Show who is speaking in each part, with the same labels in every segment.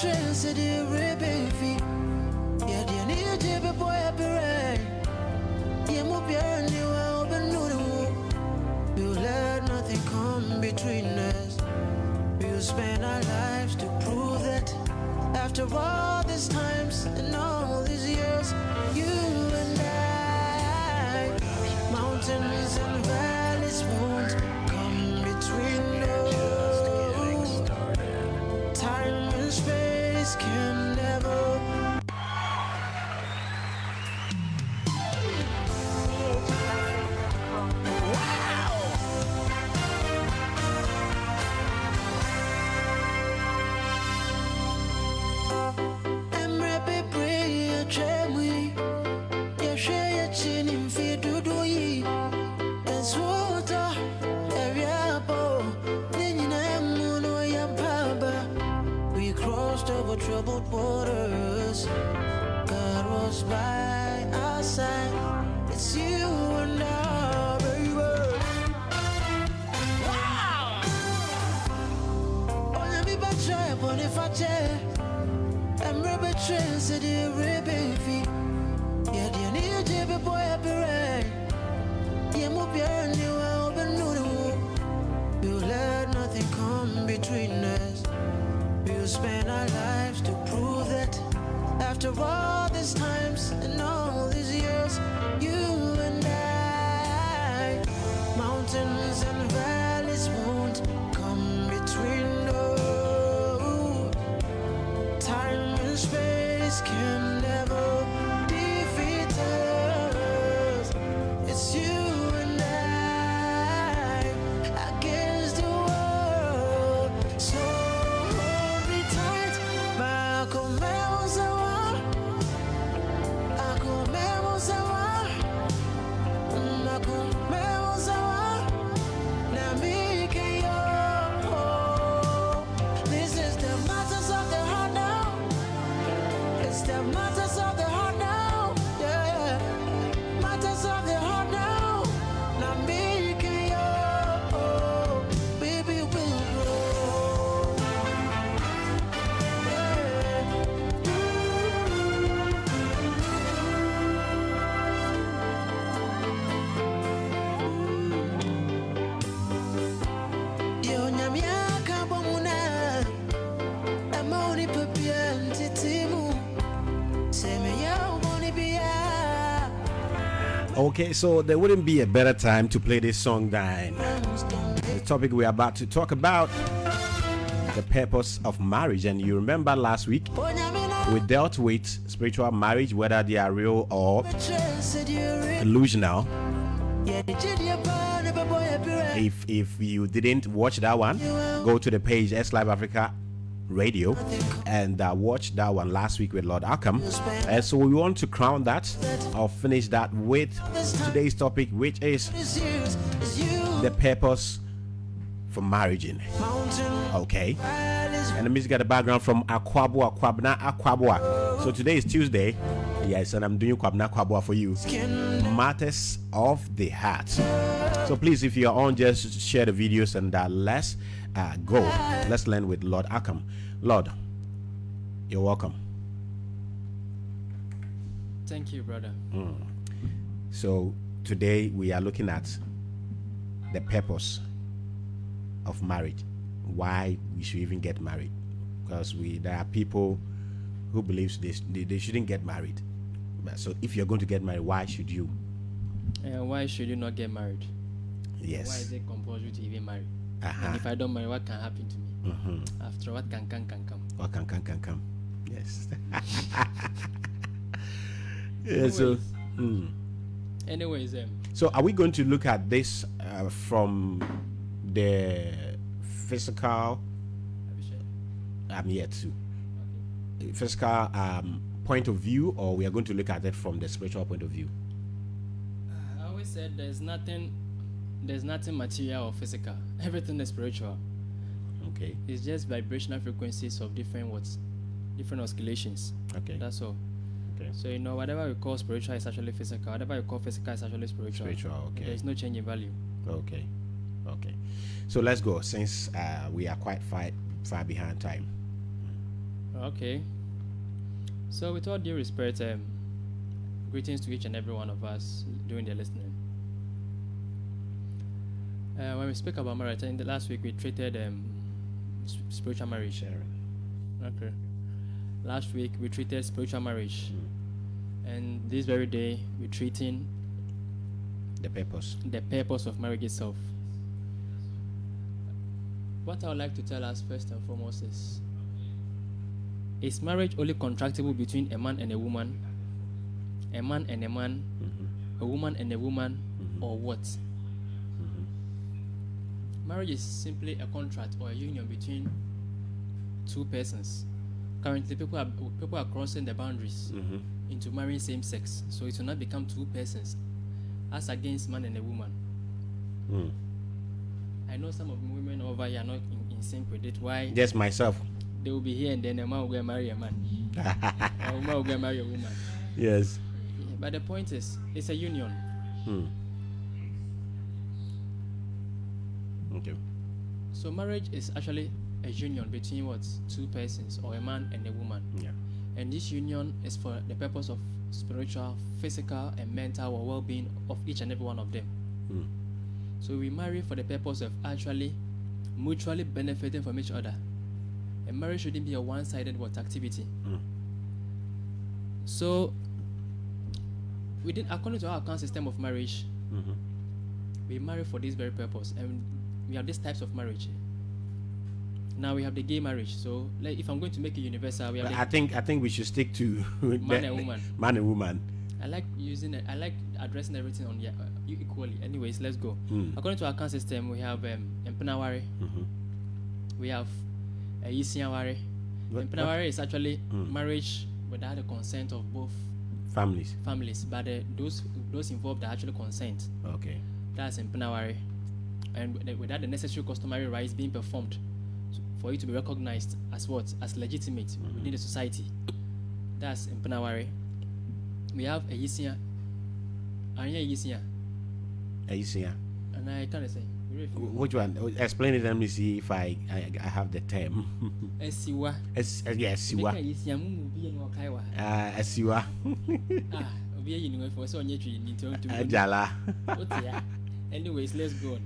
Speaker 1: trains to the ribbon feet. Yeah, the need to be boy happy right. Yeah, move your new open noodle. You let nothing come between us. We'll spend our lives to prove that. After all these times and all these years, you and I, mountains and valleys won't come between us. Time and space can never. Troubled waters, God was by our side. It's you and I, baby. Wow! Oh, let me try upon if I tell. I'm ribbon trains to the ribbon feet. Yeah, the need to be boy happy right. Yeah, move your new open noodle. You let nothing come between us. We'll spend our lives to prove that. After all these times and all these years, you and I, mountains and valleys won't come between us. Time and space can never defeat us. It's you and I against the world. So
Speaker 2: Okay, so there wouldn't be a better time to play this song than the topic we're about to talk about, the purpose of marriage. And you remember last week we dealt with spiritual marriage, whether they are real or illusional. If you didn't watch that one, go to the page Xlive Africa Radio and watch that one last week with Lord Ackkham. And so we want to crown that or finish that with today's topic, which is the purpose for marriage. Okay, and the music got the background from Kwabna Akwabwa. So today is Tuesday, yes, and I'm doing Kwabna for you. Matters of the heart. So please, if you're on, just share the videos and let's go. Let's learn with Lord Ackkham. Lord, you're welcome.
Speaker 3: Thank you, brother.
Speaker 2: So today we are looking at the purpose of marriage, why we should even get married, because there are people who believe they shouldn't get married. So if you're going to get married, why should you?
Speaker 3: Why should you not get married?
Speaker 2: Yes.
Speaker 3: Why is it compulsory to even marry? And if I don't marry, what can happen to me? After what can come.
Speaker 2: What can come. Yes.
Speaker 3: Anyways,
Speaker 2: so are we going to look at this from the physical? I'm yet to. Okay. Physical point of view, or we are going to look at it from the spiritual point of view?
Speaker 3: I always said there's nothing material or physical. Everything is spiritual.
Speaker 2: Okay.
Speaker 3: It's just vibrational frequencies of different oscillations.
Speaker 2: Okay.
Speaker 3: That's all.
Speaker 2: Okay.
Speaker 3: So whatever we call spiritual is actually physical. Whatever we call physical is actually spiritual.
Speaker 2: Okay.
Speaker 3: There's no change in value.
Speaker 2: Okay. So let's go, since we are quite far behind time.
Speaker 3: Okay. So, with all due respect, greetings to each and every one of us doing the listening. When we speak about marriage, in the last week we treated spiritual marriage. Okay. Last week we treated spiritual marriage, and this very day we're treating
Speaker 2: the
Speaker 3: purpose of marriage itself. What I would like to tell us first and foremost is marriage only contractable between a man and a woman, a man and a man, a woman and a woman, or what? Marriage is simply a contract or a union between two persons. Currently, people are crossing the boundaries into marrying same sex, so it will not become two persons, as against man and a woman. I know some of the women over here are not in sync with it. Why?
Speaker 2: Just myself.
Speaker 3: They will be here and then a man will go marry a man, a woman will go marry a woman.
Speaker 2: Yes.
Speaker 3: But the point is, it's a union.
Speaker 2: Okay.
Speaker 3: So marriage is actually a union between what? Two persons, or a man and a woman.
Speaker 2: Yeah.
Speaker 3: And this union is for the purpose of spiritual, physical, and mental well-being of each and every one of them. So we marry for the purpose of actually mutually benefiting from each other. And marriage shouldn't be a one-sided activity. So according to our current system of marriage, we marry for this very purpose, and we have these types of marriage. Now we have the gay marriage. So if I'm going to make it universal, we have
Speaker 2: I think we should stick to
Speaker 3: man and woman.
Speaker 2: Man and woman.
Speaker 3: I like addressing everything on equally. Anyways, let's go. According to our current system, we have Mpenawari. We have Yisiawari. Mpenawari is actually marriage without the consent of both
Speaker 2: families,
Speaker 3: but those involved are actually consent.
Speaker 2: Okay. That's
Speaker 3: Mpenawari, and without the necessary customary rites being performed for it to be recognized as legitimate within the society. That's Mpenawari. We have a Yisia. Yisia. And I can't say.
Speaker 2: Which one? Explain it. Let me see if I have the term.
Speaker 3: Esiwa.
Speaker 2: Yes, Siwa. Esiwa. Ajala.
Speaker 3: Anyways, let's go on.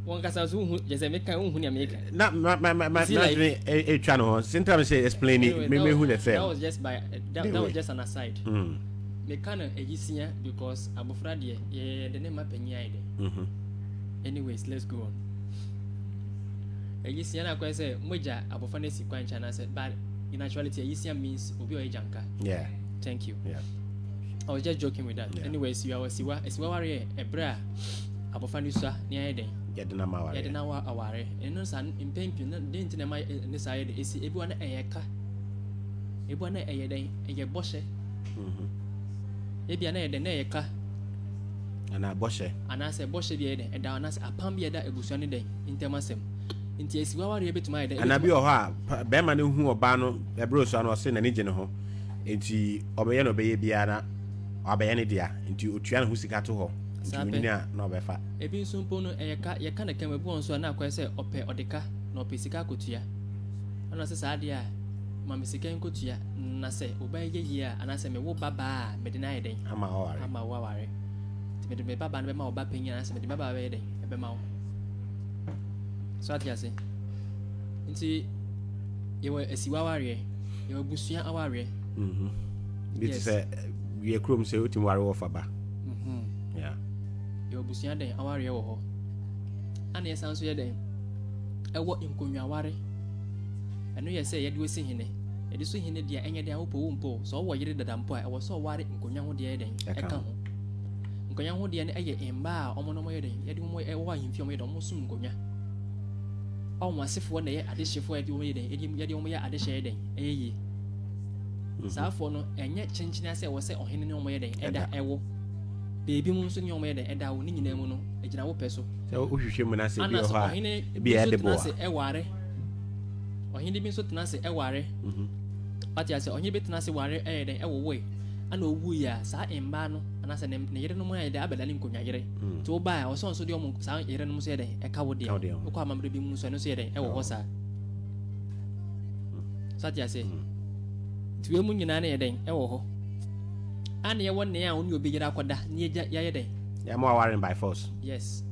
Speaker 3: One can just make a
Speaker 2: not my channel. Sometimes say explain it. Maybe who the same.
Speaker 3: That was just an aside. Me kind of Yisia because Abufradie, the name of Penyaide. Anyways, let's go on. Yisia na kwa say moja abofane si kwa China said, but in actuality Yisia means obi o ejanka.
Speaker 2: Yeah.
Speaker 3: Thank you.
Speaker 2: Yeah.
Speaker 3: I was just joking with that. Yeah. Anyways, you are Esiwa wari ebra abofane so near eden.
Speaker 2: Yedena maware.
Speaker 3: Yedena wa aware. Eno san impempi na dent na ma ne saye de esi ebi wana eyeka. Ebi wana eyeden eye boshe. Ebi ana eyeden na eyeka.
Speaker 2: Ana boshe.
Speaker 3: Ana se boshe bi eyeden eda ana se apam bi eda ebusuane den intemasem. Nti Esiwa wari ebetuma eyeden.
Speaker 2: Ana bi o ha be ma ne hu oba no ebro so ana o se na ne gene ho. Nti obeye no obeye bia na obeye ne dia. Nti otua na hu sika to ho. Ntinya na obefa. Ebi
Speaker 3: nso mpo no ye ka na kan webu onso na akwa se ope odeka na ope sika kotua. Ana se sa ade a ma me sika nkotua na se obaye ye a ana se me wo baba me de na yeden.
Speaker 2: Ama waware.
Speaker 3: Me de me baba na be ma oba panya na se me de baba be yeden e be ma wo. So ati ase. Nti ye we Esiwa ware, ye we busua aware.
Speaker 2: This is we krom se otim ware wo faba. Yeah.
Speaker 3: Your busia den aware wo ho. Ana ye sanso ye den. Ewo nkonwa ware. Eno ye se ye de osi hene. Ye de so hene dia enye de awopo wo mpo. So wo yire dada mpo a ewo so ware nkonwa ho de den. Eka ho. Nkonwa ho de ne eye emba a omo no mo ye den. Ye de mo ewo ahimfi omo ye den mo sum nkonwa. Omo asefo na ye adehefo ye de omo ye den. Ye de omo ye adehye ye den. Eyeye. Saafo no enye chinchini ase wo se ohene ne omo ye den. Eda ewo. Baby mun so nyoma yede eda wo ni nyina mu no agina wo peso
Speaker 2: se wo hwehwe mu na se bi ho ha
Speaker 3: bi e de bo ohine bi so tena se eware ati ase ohine bi tena se ware eyede ewowe ana owu ya sa emba no ana se ne yere no mu yede abedale nkonya yere to ba o so de omu sa yere no mu so yede eka wo de ko amamre bi mu so no so yede ewo ho sa so tia say tiwe mu nyina na ye den e wo ho ana ye won ne a oni obi gira akoda ne ya ye den
Speaker 2: ya mo warren by force
Speaker 3: yes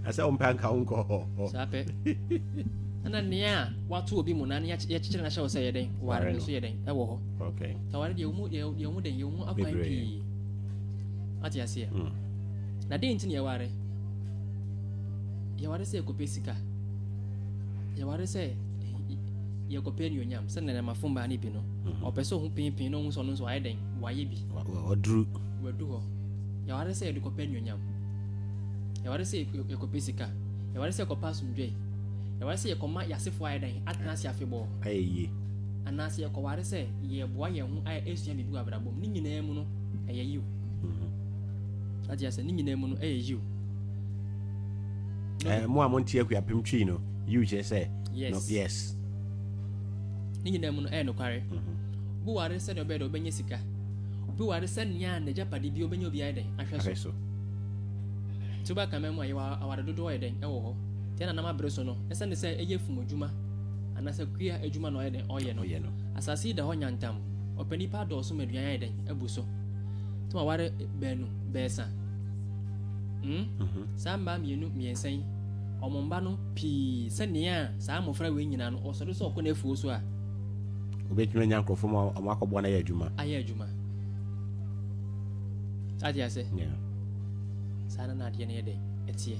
Speaker 2: asa umpanka unko
Speaker 3: sape ana ne a watu obi mu na ne ya chichire na shawo say ye den warren so ye den e wo ho
Speaker 2: okay
Speaker 3: ta warren ye mu den ye mu akwan bi atia say na den tin ye warren say ko pesika ya warren say ye ko pen yonyam se na mafumba ni bi no opeso hu pin no hu so no so aye den waye bi
Speaker 2: odru
Speaker 3: wadu ho ya ware se ye ko pen yonyam ya ware se ye ko pesika ya ware se ko pasum dwe ya ware se ye ko ma yasefo aye den atna se afebo
Speaker 2: aye
Speaker 3: anase ye ko ware se ye boa ye hu aye esua bibi abrabom ni nyina mu no eye yiw adia se ni nyina mu no eye yiw
Speaker 2: mo amontie akuapem twi no you just say no yes
Speaker 3: ni nyina mu no no kware bu ware se no be do benye sika bu ware se nya na japade bi obenye obi aiden ahwe so tuba kamemu ayi aware dodo aiden e wo ho tia na na mabre so no ese ne se eye fum adwuma anase kua adwuma no aiden oye no asasi da ho nyantam opani pa do so maduan aiden abu so tuma ware benu besa samba mienu miensan omomba no pi se ne a sa amofra we nyina no osoro so okọ na efuo so a
Speaker 2: obetumi nya nkrofo ma amakọbọ na yadwuma
Speaker 3: adi ase
Speaker 2: yeah
Speaker 3: sana na ade na yede etie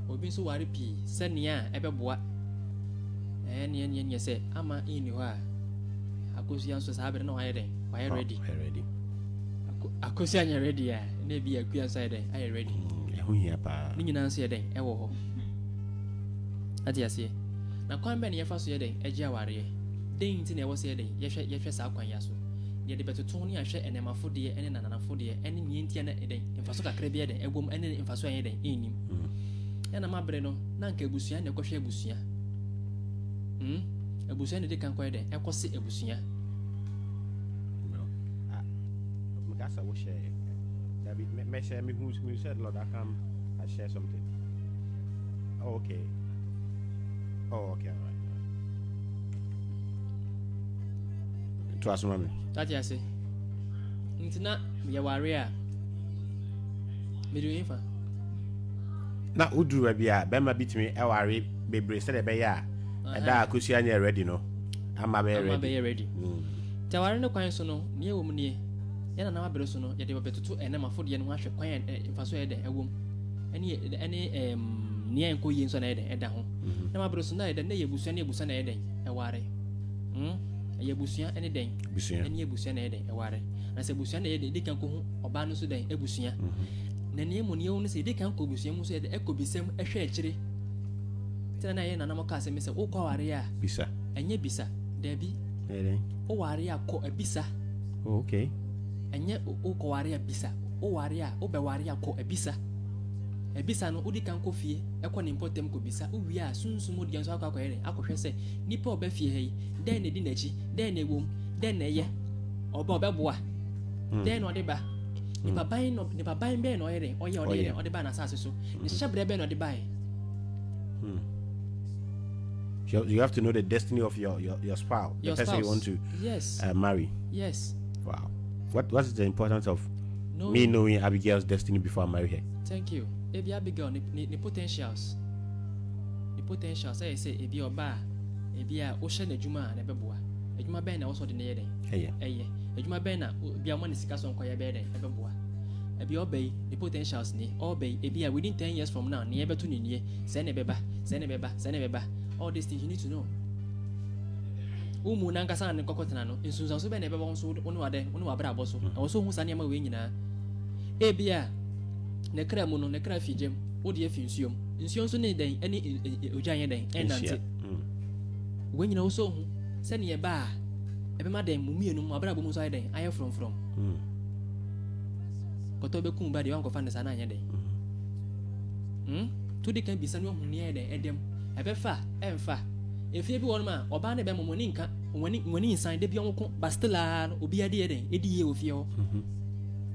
Speaker 3: obi so ware pi senia ebeboa ne se ama ini ho a akosi anso sabe na waye den waye ready akosi anya ready a na bi akua side den aye ready
Speaker 2: ehu hia pa
Speaker 3: ni nyina anso yeden ewo ho adi ase na kwan be ne yefa so yeden eje aware den ti na ewo se yeden yehwe sa kwan ya so ye de betoto ni ahwe enemafo de ene nananafo de ene mientia na eden mfaso kakra bi eden egwom ene mfaso yen eden enim ya na mabre no na nka ebusua na ekohwe ebusua ebusua ne de kan kwa eden ekosi ebusua
Speaker 2: mukasa wo share David me share me who said Lord Ackkham I share something okay all right to asuma me
Speaker 3: that ya say ntina ye ware a medu infa
Speaker 2: na uduru bia be ma bitimi e ware bebre se de be ya da akosi anya ready no ama be ready ta
Speaker 3: ware no kwan so no ne ewom ne ye na ma bere so no ye de betoto ene mafode ye no ahwe kwan mfaso ye de ewom ene ne enko yi nso na ye de eda ho na ma bere so na ye de na ye busua na ye de e ware ye busua ene den ene ye busua na ye den e ware na se busua na ye de kan ko hu oba no so den e busua na ne mu ne ye no se de kan ko busua mu so ye de ekobisem ehwe akire tena na ye na mo ka se me se wo kwa ware ya
Speaker 2: bisa
Speaker 3: enye bisa da bi
Speaker 2: ene
Speaker 3: o ware ya ko abisa
Speaker 2: okay
Speaker 3: enye o ko ware ya bisa o ware ya o be ware ya ko ebisa no udi kan ko fie ekọ ne importem ko bisa o wi a sunsun odi anso akọ yere akọhwe se nipa oba fie hei den ne di nachi den ne wom den ne ye oba obeboa den no de ba nipa ban be no yere oye ode ba na sase so ne hyebre be no de ba
Speaker 2: you have to know the destiny of your spouse, the person you want to marry.
Speaker 3: Yes.
Speaker 2: Wow. What is the importance of me knowing Abigail's destiny before I marry her?
Speaker 3: Thank you. Ebi Abigail ni potentials. The potentials say ebi oba ebi a o hye na adwuma na beboa. Adwuma ben na wo so de na ye den. Eye. Adwuma ben na bia mo ne sika so nkoya be den e beboa. Ebi obey the potentials ni obey ebi a within 10 years from now na ye beto ni nie se ne beba. All these things you need to know. Umu na nkasa na kokotena no nsunsan so be na beba so onu ade onu abra aboso. E wo so hu sa ne ma we nyina. Ebi a ne kra mu no ne kra fijem wo de afi nsuom so ne den ene ojan den enante we nyina wo so hu se ne ba a ebe ma den mu mienu mu abra bomu so aye den aye from koto be kun ba de wan ko fa ne sa na anye den to de kan bisa no hu ne aye den edem ebe fa emfa efie bi won ma oba ne be mo ni nka woni insan de bi on ko bastela obi ade ye den edi ye ofie ho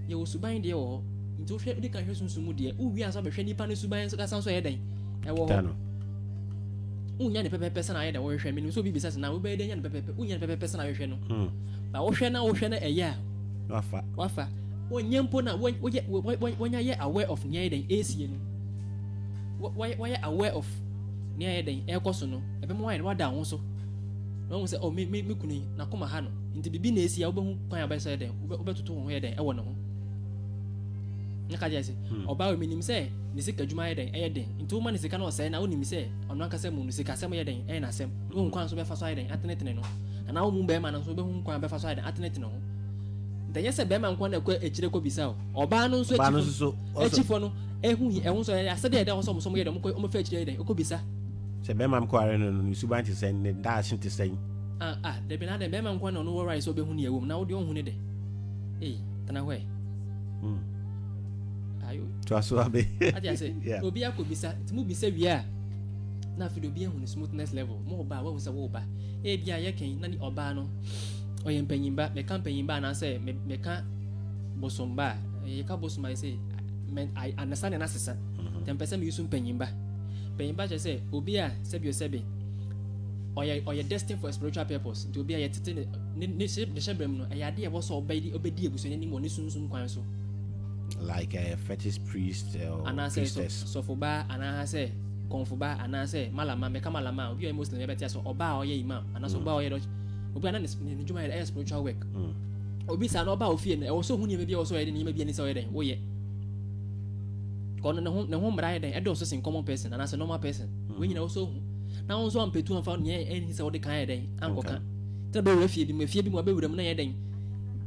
Speaker 3: ye wo suban de wo nti hwe de kan hwe sunsun mu de o wi ansa be hwe nipa ne suban so kasan so ye den e wo ho unya ne pepe person aye da wo hwe me no so bi bisa na wo be de nya ne pepe unya ne pepe person aye hwe no ba wo hwe na eya wafa wonye mpo na wonya ye aware of near den AC no why aware of near den e koso no ebe mo why wada ho so no say oh me kunu na koma ha no nti bibi na AC ya wo behu kwan abesa den wo betutu ho ye den e wo no ho nka je say oba we minim say ni sika dwuma ye den e ye den nti wo ma ni sika na o say na wo nim say ono anka say mu ni sika sem ye den e na sem wo nkwan so be fa so ye den atenetene no na wo mu be ma na so be hu nkwan be fa so ye den atenetene ho then yes be man kwon ekwa echire ko bisa oba no nso echifo no ehun so asede e da so mo ye dem ko fa echire den ko bisa
Speaker 2: se be man kware no no suban ti sen ne da shin ti sen
Speaker 3: de be na de be man kwon no wo right so be hu ne ewum na wo de hu ne de tana hwe ayo
Speaker 2: to aso abe
Speaker 3: ati ase obi akobisa ti mu bisa wi a na fi do bi ehun smoothness level mo oba wo se wo oba bia ye kan na ni oba no oye mpanyimba meka mpanyimba na say meka bosomba ka bosomba say I understand na sesa dem pese me use mpanyimba je say obi a sebi oye destined for a spiritual purpose to obi a yetete ne shebrem no ya de e wo so obedi ebuso ni mo ne sunsun kwan so
Speaker 2: like a fetish priest or priestess
Speaker 3: so foba ana say konfuba ana say malama meka malama obi a muslim e betia so oba oye imam ana so oba oye obi ana ne juma ya spiritual work obi sa no ba ofie na e wo so hu ni me bia wo so ye ni me bia ni so ye den wo ye kono ne ho mra ye den e do so sin common person ana se normal person we nyina wo so hu na wo so ampetu amfa ne e se wo de kan ye den ankoka te be we fie bi mo be wuram na ye den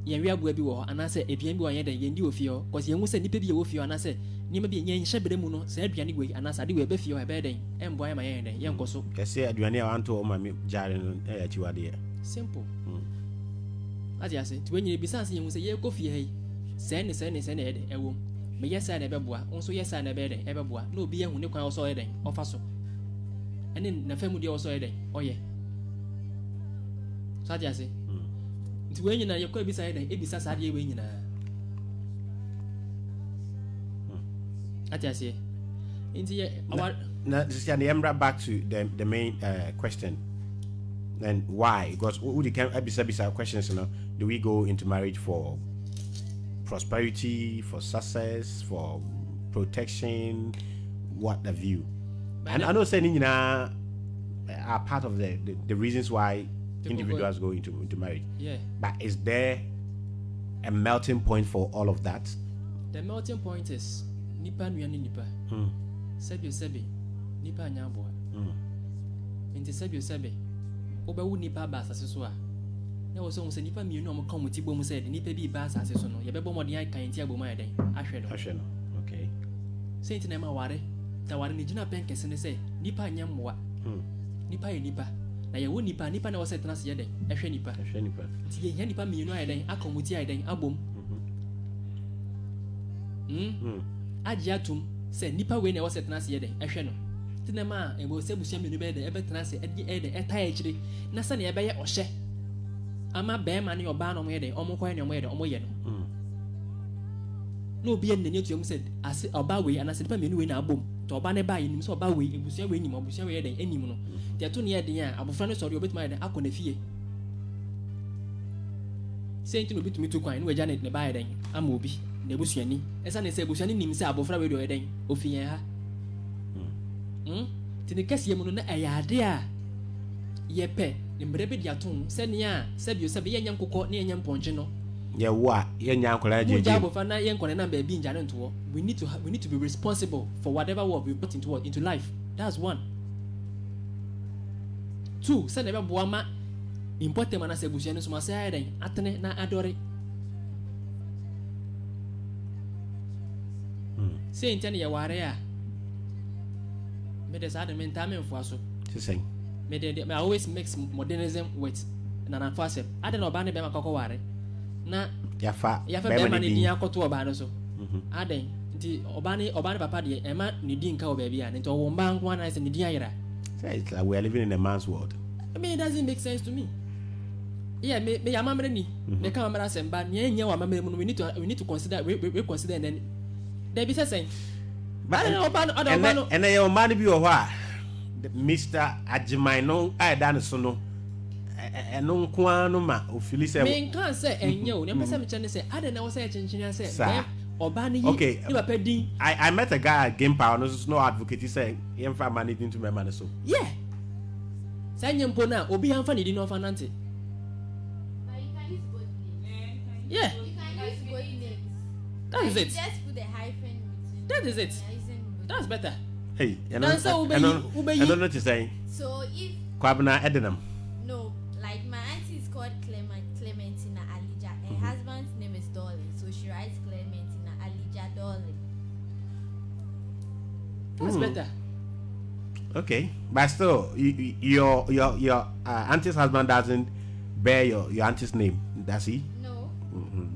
Speaker 3: ye wi aboa bi wo ana se ebian bi wo ye den ye ndi ofie ho cause ye hu se nipa bi ye wo fie ana se ni me bi ye nhye bere mu no se aduane gwe ana se ade we be fie ho e be den e mboa ye ma ye den ye nkoso
Speaker 2: kese aduane a wanto o ma me jare no e ya chiwade
Speaker 3: simple ati ase ti wenye bisanse ye hu se ye kofie hei se ne ye de ewo me yesa na beboa onso yesa na be de e beboa na obi ye hu ne kwan so ye den ofa so ene na famu de so ye den oye so ati ase ti wenye na ye kwa bisa ye den e bisa sa de wenye na ati ase inti ye
Speaker 2: na just back to the main question. And why? Because we can bisa questions, do we go into marriage for prosperity, for success, for protection? What the view? And I know saying are part of the reasons why individuals go into marriage.
Speaker 3: Yeah.
Speaker 2: But is there a melting point for all of that?
Speaker 3: The melting point is nipa nuyani nipa. Sebi nipa nyabo. Inti sebi. Oba wu nipa ba asase so a na wo so nipa mi no mo kan mo ti bom se de nipa bi ba asase so no ye be bom odi an kan ti abom ayen ahwe no
Speaker 2: okay
Speaker 3: senti na ma ware ta ware ni gina pen kese ne se nipa nya mmoa nipa ye nipa na ye wo nipa na wo se tena se ye den ahwe nipa ti ye nipa mi no ayen den akon mo ti ayen den abom aji atum se nipa we na wo se tena se ye den ahwe no tinema ebo sebusia menu be de ebe tena se de etai akire na se na ebe ye ohye ama be ma ne oba no mo ye de omo kwa ne omo ye de omo ye no no obi en nani atuam se ase oba we ana se pa menu we na abom to oba ne ba yinim se oba we ebusia we nim obusia we ye de enim no de to ne ye de a abofra ne sori obetima ye de akona fie se ntino bitumi tu kwan ne waja ne ba ye de ama obi na ebusia ni esa ne se ebusia ni nim se abofra we de ye de ofiye ha tini kesi yemu no na ayade a yepe mbrebe dia ton se ne a se bio se be yenya nkokɔ ne yenya mponje no
Speaker 2: ye wo a yenya akola jeje
Speaker 3: jabo fa na yen kɔne na ba bi njare nto we need to be responsible for whatever we put into life. That's one. Two, se ne be boa ma important man na se busia no so ma se ayden atene na adore se ntene ye ware a me de sad men time mfo aso
Speaker 2: say
Speaker 3: me always mix modernism with na fase ade na oba ne be makoko ware na
Speaker 2: yafa
Speaker 3: be ma ne din akoto oba no so ade nti oba ne papa de e ma ne din ka oba bia nti owo mba nko na se ne din ayira.
Speaker 2: Say it's like we are living in a man's world.
Speaker 3: I mean, it doesn't make sense to me. Yeah, me yamamre ni me ka amara semba ne nya wa mamre mu we need to consider we consider and then there be saying but
Speaker 2: and your man be or Mr. Ajimaino, I done so no. And no quano ma, or Phyllis.
Speaker 3: Me can't say, and you never say, I don't know, say, say, or Banny.
Speaker 2: Okay,
Speaker 3: you are pedding.
Speaker 2: I met a guy at Game Power, no advocate, he said, "Yam for money into my money." So,
Speaker 3: yeah. Sanyam Pona, Obi Anfani didn't know Fanante. Yeah. That is it.
Speaker 4: Just put the hyphen.
Speaker 3: That is it. That's better.
Speaker 2: hey, and
Speaker 3: I don't
Speaker 2: know what to say.
Speaker 4: So if
Speaker 2: Kwabena Edenham.
Speaker 4: no, like my auntie is called Clementina Alija. Her husband's name is Dolly, so she writes Clementina Alija Dolly.
Speaker 3: That's better.
Speaker 2: Okay, but still, your auntie's husband doesn't bear your auntie's name, does he?
Speaker 4: No.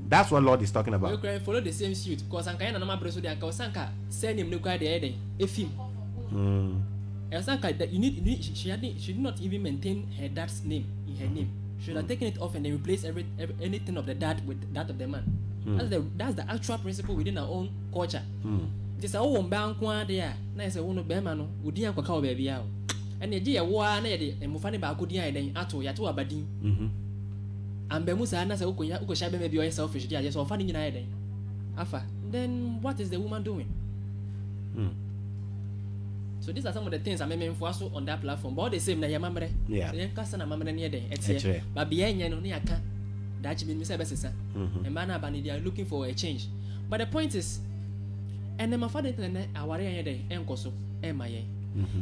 Speaker 2: That's what Lord is talking about.
Speaker 3: You can follow the same suit because Sanka and Nama Breso de Akasanka send him look at the head. If him. Sanka that you need she did not even maintain her dad's name in her name. She should have taken it off and then replace anything of the dad with that of the man. That's the actual principle within our own culture. Just a woman bound one there. Nice a woman Bemano, would dear Cocoa baby out. And the dear one, and Mufani Bakudia, then Ato Yatu Abadi. And Bemusa and Nasa Ukoshabe may be selfish, dear, just or funny in a day. Afa, then what is the woman doing? So these are some of the things I mean for us on that platform. But all the same, na Yamamre,
Speaker 2: yeah,
Speaker 3: the Casana Mamma near day, etc. But behind Yanonia, that you mean Miss Abessisa, and Mana Bani, they are looking for a change. But the point is, and then my father our day, and Koso, MIA.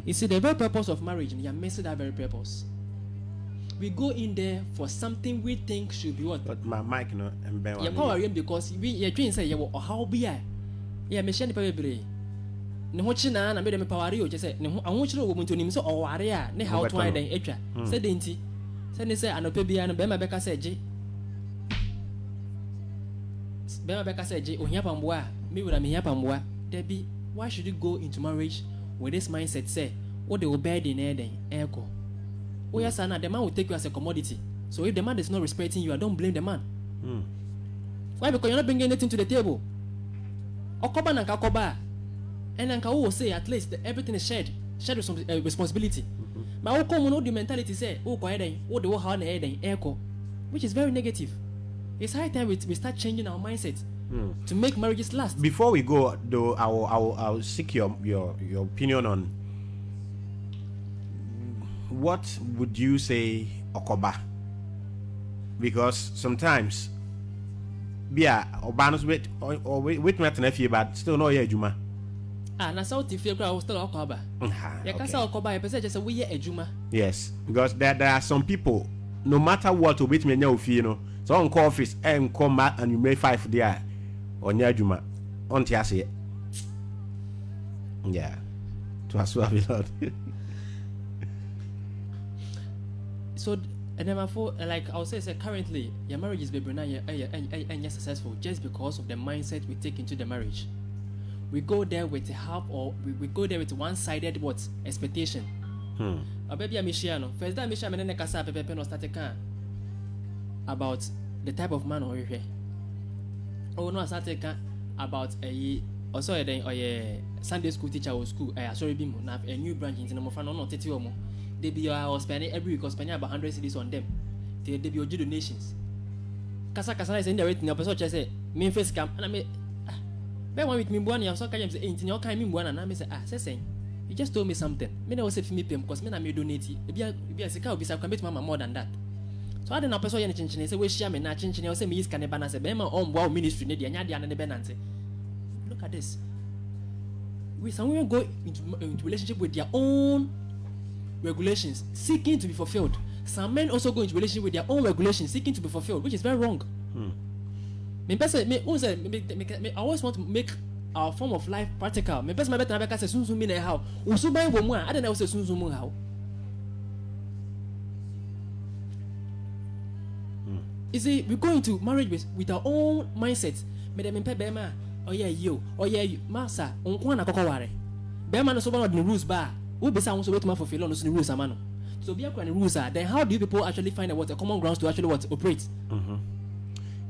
Speaker 3: You see, the very purpose of marriage, you are missing that very purpose. We go in there for something we think should be what?
Speaker 2: But my mic, no, and Ben.
Speaker 3: You're power because we train say, or how be I? Yeah, Michelle Pebble. No, what you know, I made a power you just said, no, I want you to go into him so or area, ne how to hide the extra. Said Dinty. Said, say, I know Pebby and Bema Becca said, J. Bema Becca said, J. Oh, Yapamboa, me with a Yapamboa. Debbie, why should you go into marriage with this mindset? Say, what they will bear in air, echo. Oh, yes, Anna, the man will take you as a commodity. So if the man is not respecting you, I don't blame the man. Why? Because you're not bringing anything to the table. Okoba and Kakoba. And Anka will say at least that everything is shared responsibility. But how come no the mentality say, oh, go ahead, oh, the whole hand echo, which is very negative. It's high time we start changing our mindset to make marriages last.
Speaker 2: Before we go, though, I'll seek your opinion on what would you say Okoba? Because sometimes, yeah, Obanos wait or wait me but still no yeah Juma.
Speaker 3: Na South if you go still Okoba. Ya kasa Okoba, you say just a we Juma.
Speaker 2: Yes, because there are some people, no matter what, wait me now you know. So on call office and come out and you make 5 there on your Juma. On Tiasi. Yeah. To as well Lord.
Speaker 3: So and then like I would say currently your marriage is baby now and you're successful just because of the mindset we take into the marriage. We go there with help or we go there with one-sided what expectation. Baby Amishiano. First time Misha and Kasa Pepe no started about the type of man or you. Oh no, I started about a also a Sunday school teacher or school. Sorry, Bimo. Now a new branch in the Mofano no Tetiomo. They be spending every week or spending about 100 cities on them. They be your donations. Kasa is in the rating. Your person just say, "Me face camp," and I mean, "Be one with me, one year." So can say, "Ain't in your kind me one," and I say, say, you just told me something. Me never say for me pay because me na me donate. Be a sika obi say I can make mama more than that. So I don't know person yen chinchine say we share me na chinchine. I say me is can be na say be my own wow ministry ne dia nya dia na ne be nante. Look at this. We somewhere go into relationship with their own regulations seeking to be fulfilled. Some men also go into relationship with their own regulations seeking to be fulfilled, which is very wrong. I always want to make our form of life practical. Me person my better na say sunsun mi na how. Usu ban wo mu a ade na say sunsun mu how. You see, we go into marriage with our own mindset. Me dem pe be ma, oh yeah you, masa, onko na kokoware. Be ma no so ban the rules ba. We be someone so wait to fulfill on the rules amano. So be the rules are then how do you people actually find out what a common grounds to actually what operate?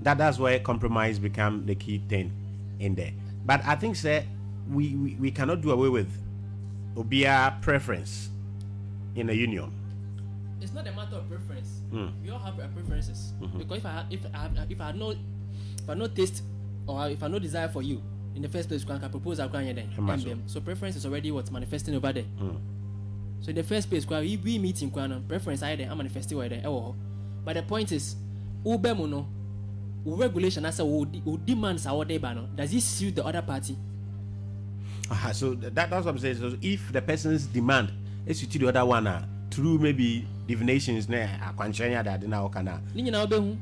Speaker 2: That's where compromise become the key thing in there. But I think sir, we cannot do away with obia preference. in a union?
Speaker 3: It's not a matter of preference. We all have preferences. Because if I had no taste or if I had no desire for you in the first place, I can propose I'll then. So preference is already what's manifesting over there. So in the first place, we meeting preference I there, I'm manifesting over there. But the point is, Ubemuno, regulation as a demands our day banner. Does it suit the other party?
Speaker 2: So that's what I'm saying. So if the person's demand is to the other one through maybe divinations, akwanchanya that na okana.
Speaker 3: Ni na obehu.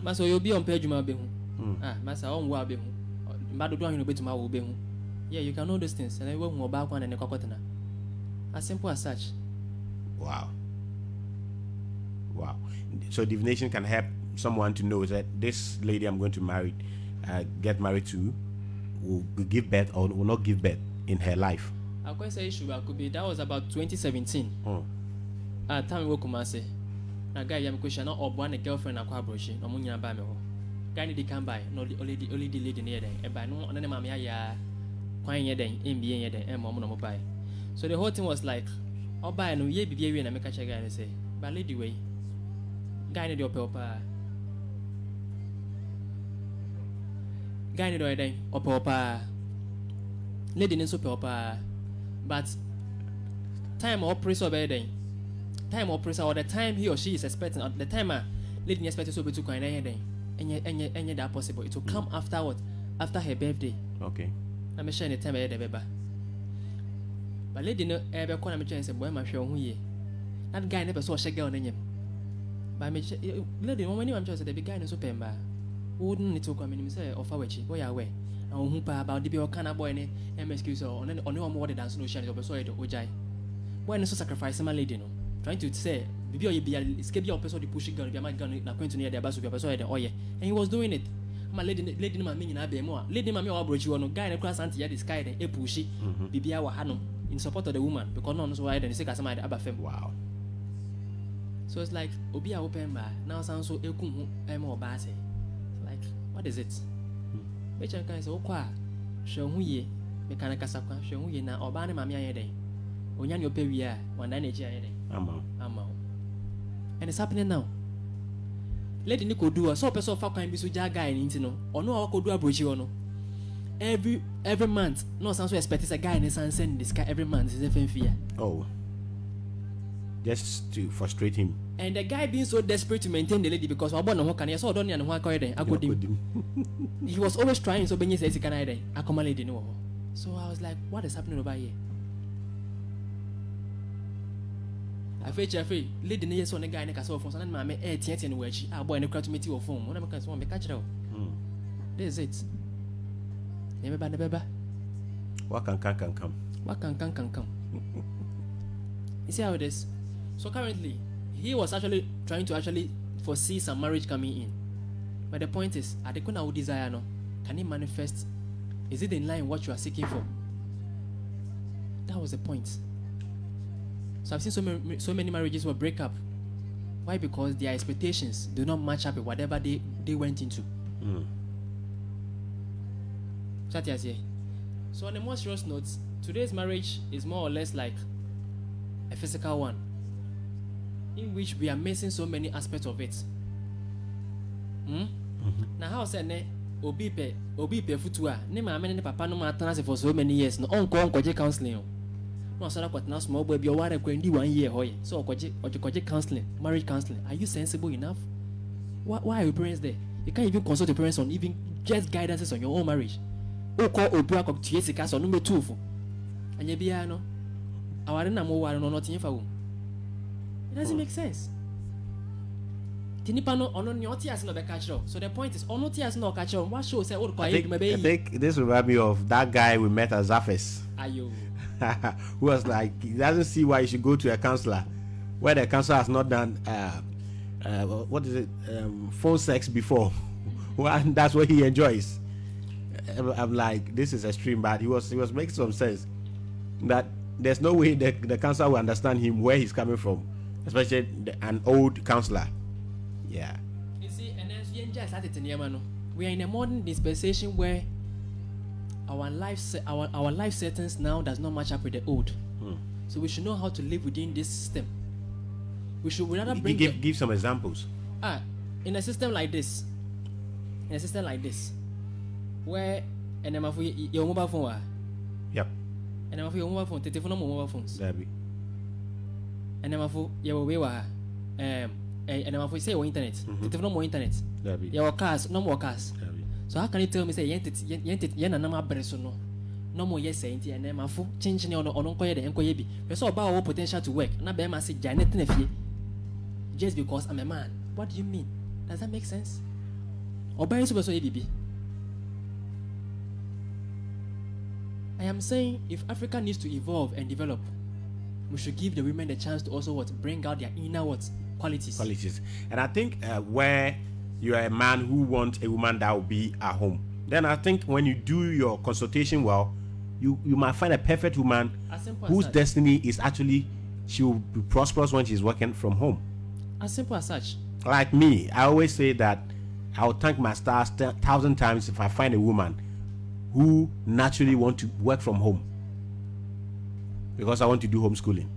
Speaker 3: Maso you be on page ma obehu. Masa on wa obehu. Mbado do ahinu betuma wo obehu. Yeah, you can know those things. And I will go back one and ekokotena. As simple as such.
Speaker 2: Wow. So divination can help someone to know that this lady I'm going to get married to, will give birth or will not give birth in her life.
Speaker 3: I could say could be that was about 2017. Time we come say, na guy yam question not or one girlfriend akwa broshi no munya ba me ho. Guy need come by no only the lady near there. E ba no na mama ya kwan ye den MBA ye den mo no buy. So the whole thing was like, oba no ye bibia we na make check guy say, but lady way. Guy need your papa. Guy need den opa. Lady need so papa. But time or press over then. Time or press or the time he or she is expecting at the time lady expecting so to coin any that possible. It will come after what? After her birthday.
Speaker 2: Okay.
Speaker 3: I'm sure the time I had the baby. But lady no ever call me chance and boy my show who ye. That guy never saw a girl in him. But me lady when I'm just the big guy in super bar. Wouldn't it come in say or forward boy away. And who about the bill can boy any excuse or no more than no shine of a soil or jai. Why not sacrifice my lady no? Trying to say, Bibi or be escape your person to push gun, be my gun, not going to near the bus of your person, oh yeah. And he was doing it. My lady, my meaning, I be more. Lady, my approach you on a guy in a class anti at the sky, a pushy, Bibi our Hanum in support of the woman, because none is why then sick as my abba fem.
Speaker 2: Wow.
Speaker 3: So it's like, Obia open bar, now sounds so ekum, I'm more bassy. Like, what is it? Which I can say, oh, qua, show who ye, mechanical saka, show who ye now, or banner mammy a day. When you're pay, one day, and it's happening now. Let the Nico do a so person of can be so jaga and intino, or no, I could do a bridge no. Every month, no sounds so expect a guy in the sun send this guy every month is a fear.
Speaker 2: Oh, just to frustrate him.
Speaker 3: And the guy being so desperate to maintain the lady because I born on can you saw Donny and one corridor. I could him. He was always trying, so Benny says he can I come lady no. So I was like, what is happening over here? I feel Jeffrey, lady near son a guy in a castle for some mammy, and where she are boy in a crowd to meet you or phone. One of them can catch it out. This is it. Never by the baby.
Speaker 2: What can come?
Speaker 3: What can come? You see how it is? So currently, he was actually trying to foresee some marriage coming in. But the point is, at the corner of desire, no, can it manifest? Is it in line with what you are seeking for? That was the point. So I've seen so many marriages will break up. Why? Because their expectations do not match up with whatever they went into. So on a more serious note, today's marriage is more or less like a physical one, in which we are missing so many aspects of it. Now how say ne obi pe futua ne mama ne papa no matter for so many years no on counseling. No, so that now small baby, you are going 1 year, hoy. So, counseling, marriage counseling. Are you sensible enough? Why are your parents there? You can't even consult your parents on even just guidances on your own marriage. Oh, call Obia to Jessica, so number 2 for. And you be no. Our no not in for. It doesn't make sense. Tinipano on your tears no catch up. So the point is, on no tears no catch up. What show say, oh,
Speaker 2: I think this reminds me of that guy we met at Zafes.
Speaker 3: Ayo.
Speaker 2: Who was like, he doesn't see why you should go to a counselor where the counselor has not done phone sex before. Well, that's what he enjoys. I'm like, this is extreme, but he was making some sense that there's no way the counselor will understand him where he's coming from, especially an old counselor. Yeah.
Speaker 3: You see, and as we just started in we are in a modern dispensation where our life settings now does not match up with the old. So we should know how to live within this system. We should rather bring
Speaker 2: give some examples.
Speaker 3: In a system like this, where your mobile phone,
Speaker 2: Yep.
Speaker 3: and I'm your mobile phone, telephone, mobile phones,
Speaker 2: That be.
Speaker 3: and I'm your way, and I'm say internet, telephone, more internet,
Speaker 2: That be.
Speaker 3: your cars, no more cars.
Speaker 2: That be.
Speaker 3: So how can you tell me say yen na bresono no more yes saying and then my full changing on unquire the enquiry. We saw about our potential to work, not by my say Janet Nefie just because I'm a man. What do you mean? Does that make sense? Or by super so ABB? I am saying if Africa needs to evolve and develop, we should give the women the chance to also bring out their inner qualities.
Speaker 2: And I think where you are a man who wants a woman that will be at home, then I think when you do your consultation well, you might find a perfect woman whose destiny is actually she will be prosperous when she's working from home.
Speaker 3: As simple as such.
Speaker 2: Like me, I always say that I'll thank my stars 1,000 times if I find a woman who naturally want to work from home, because I want to do homeschooling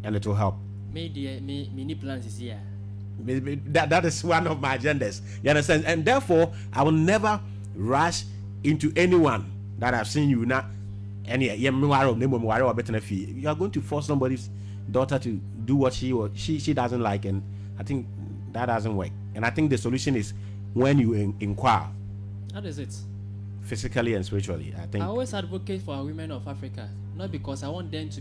Speaker 2: and it will help.
Speaker 3: Me plans is here.
Speaker 2: That is one of my agendas. You understand? And therefore, I will never rush into anyone that I've seen you now. You are going to force somebody's daughter to do what she doesn't like, and I think that doesn't work. And I think the solution is when you inquire.
Speaker 3: How is it?
Speaker 2: Physically and spiritually. I
Speaker 3: always advocate for our women of Africa, not because I want them to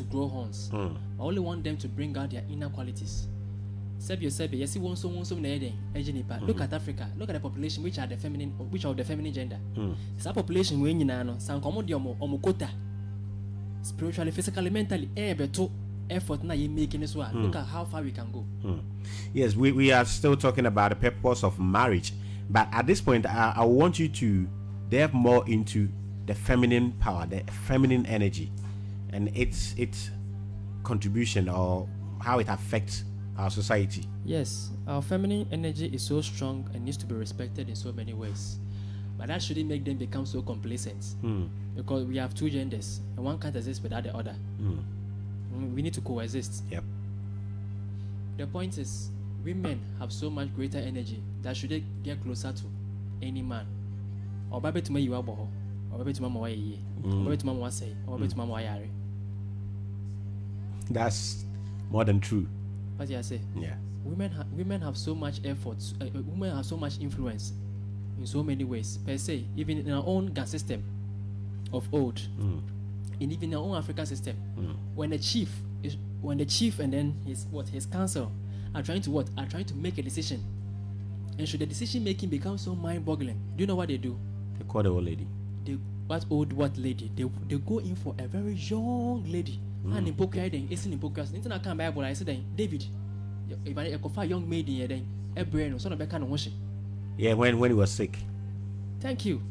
Speaker 3: grow horns. I only want them to bring out their inner qualities. Look at Africa. Look at the population which are the feminine gender. It's a population where you know spiritually, physically, mentally, effort now you making as well. Look at how far we can go.
Speaker 2: Yes, we are still talking about the purpose of marriage, but at this point, I want you to delve more into the feminine power, the feminine energy, and its contribution or how it affects our society.
Speaker 3: Yes, our feminine energy is so strong and needs to be respected in so many ways, but that shouldn't make them become so complacent, because we have two genders and one can't exist without the other. We need to coexist.
Speaker 2: Yep.
Speaker 3: The point is, women have so much greater energy that should they get closer to any man, or baby to me you are boho, or baby to mama or baby to mama say, or baby to mama yare.
Speaker 2: That's more than true.
Speaker 3: What do I say?
Speaker 2: Yeah.
Speaker 3: Women have so much effort. Women have so much influence in so many ways. Per se, even in our own gun system of old, and even in our own African system, when the chief and then his council are trying to make a decision, and should the decision making become so mind-boggling, do you know what they do?
Speaker 2: They call the old lady.
Speaker 3: What lady? They go in for a very young lady. And in poker, then it's in poker. Into come Bible, I said, David, if I could find young maid in then a brain or son of a kind of washing.
Speaker 2: Yeah, when he was sick.
Speaker 3: Thank you.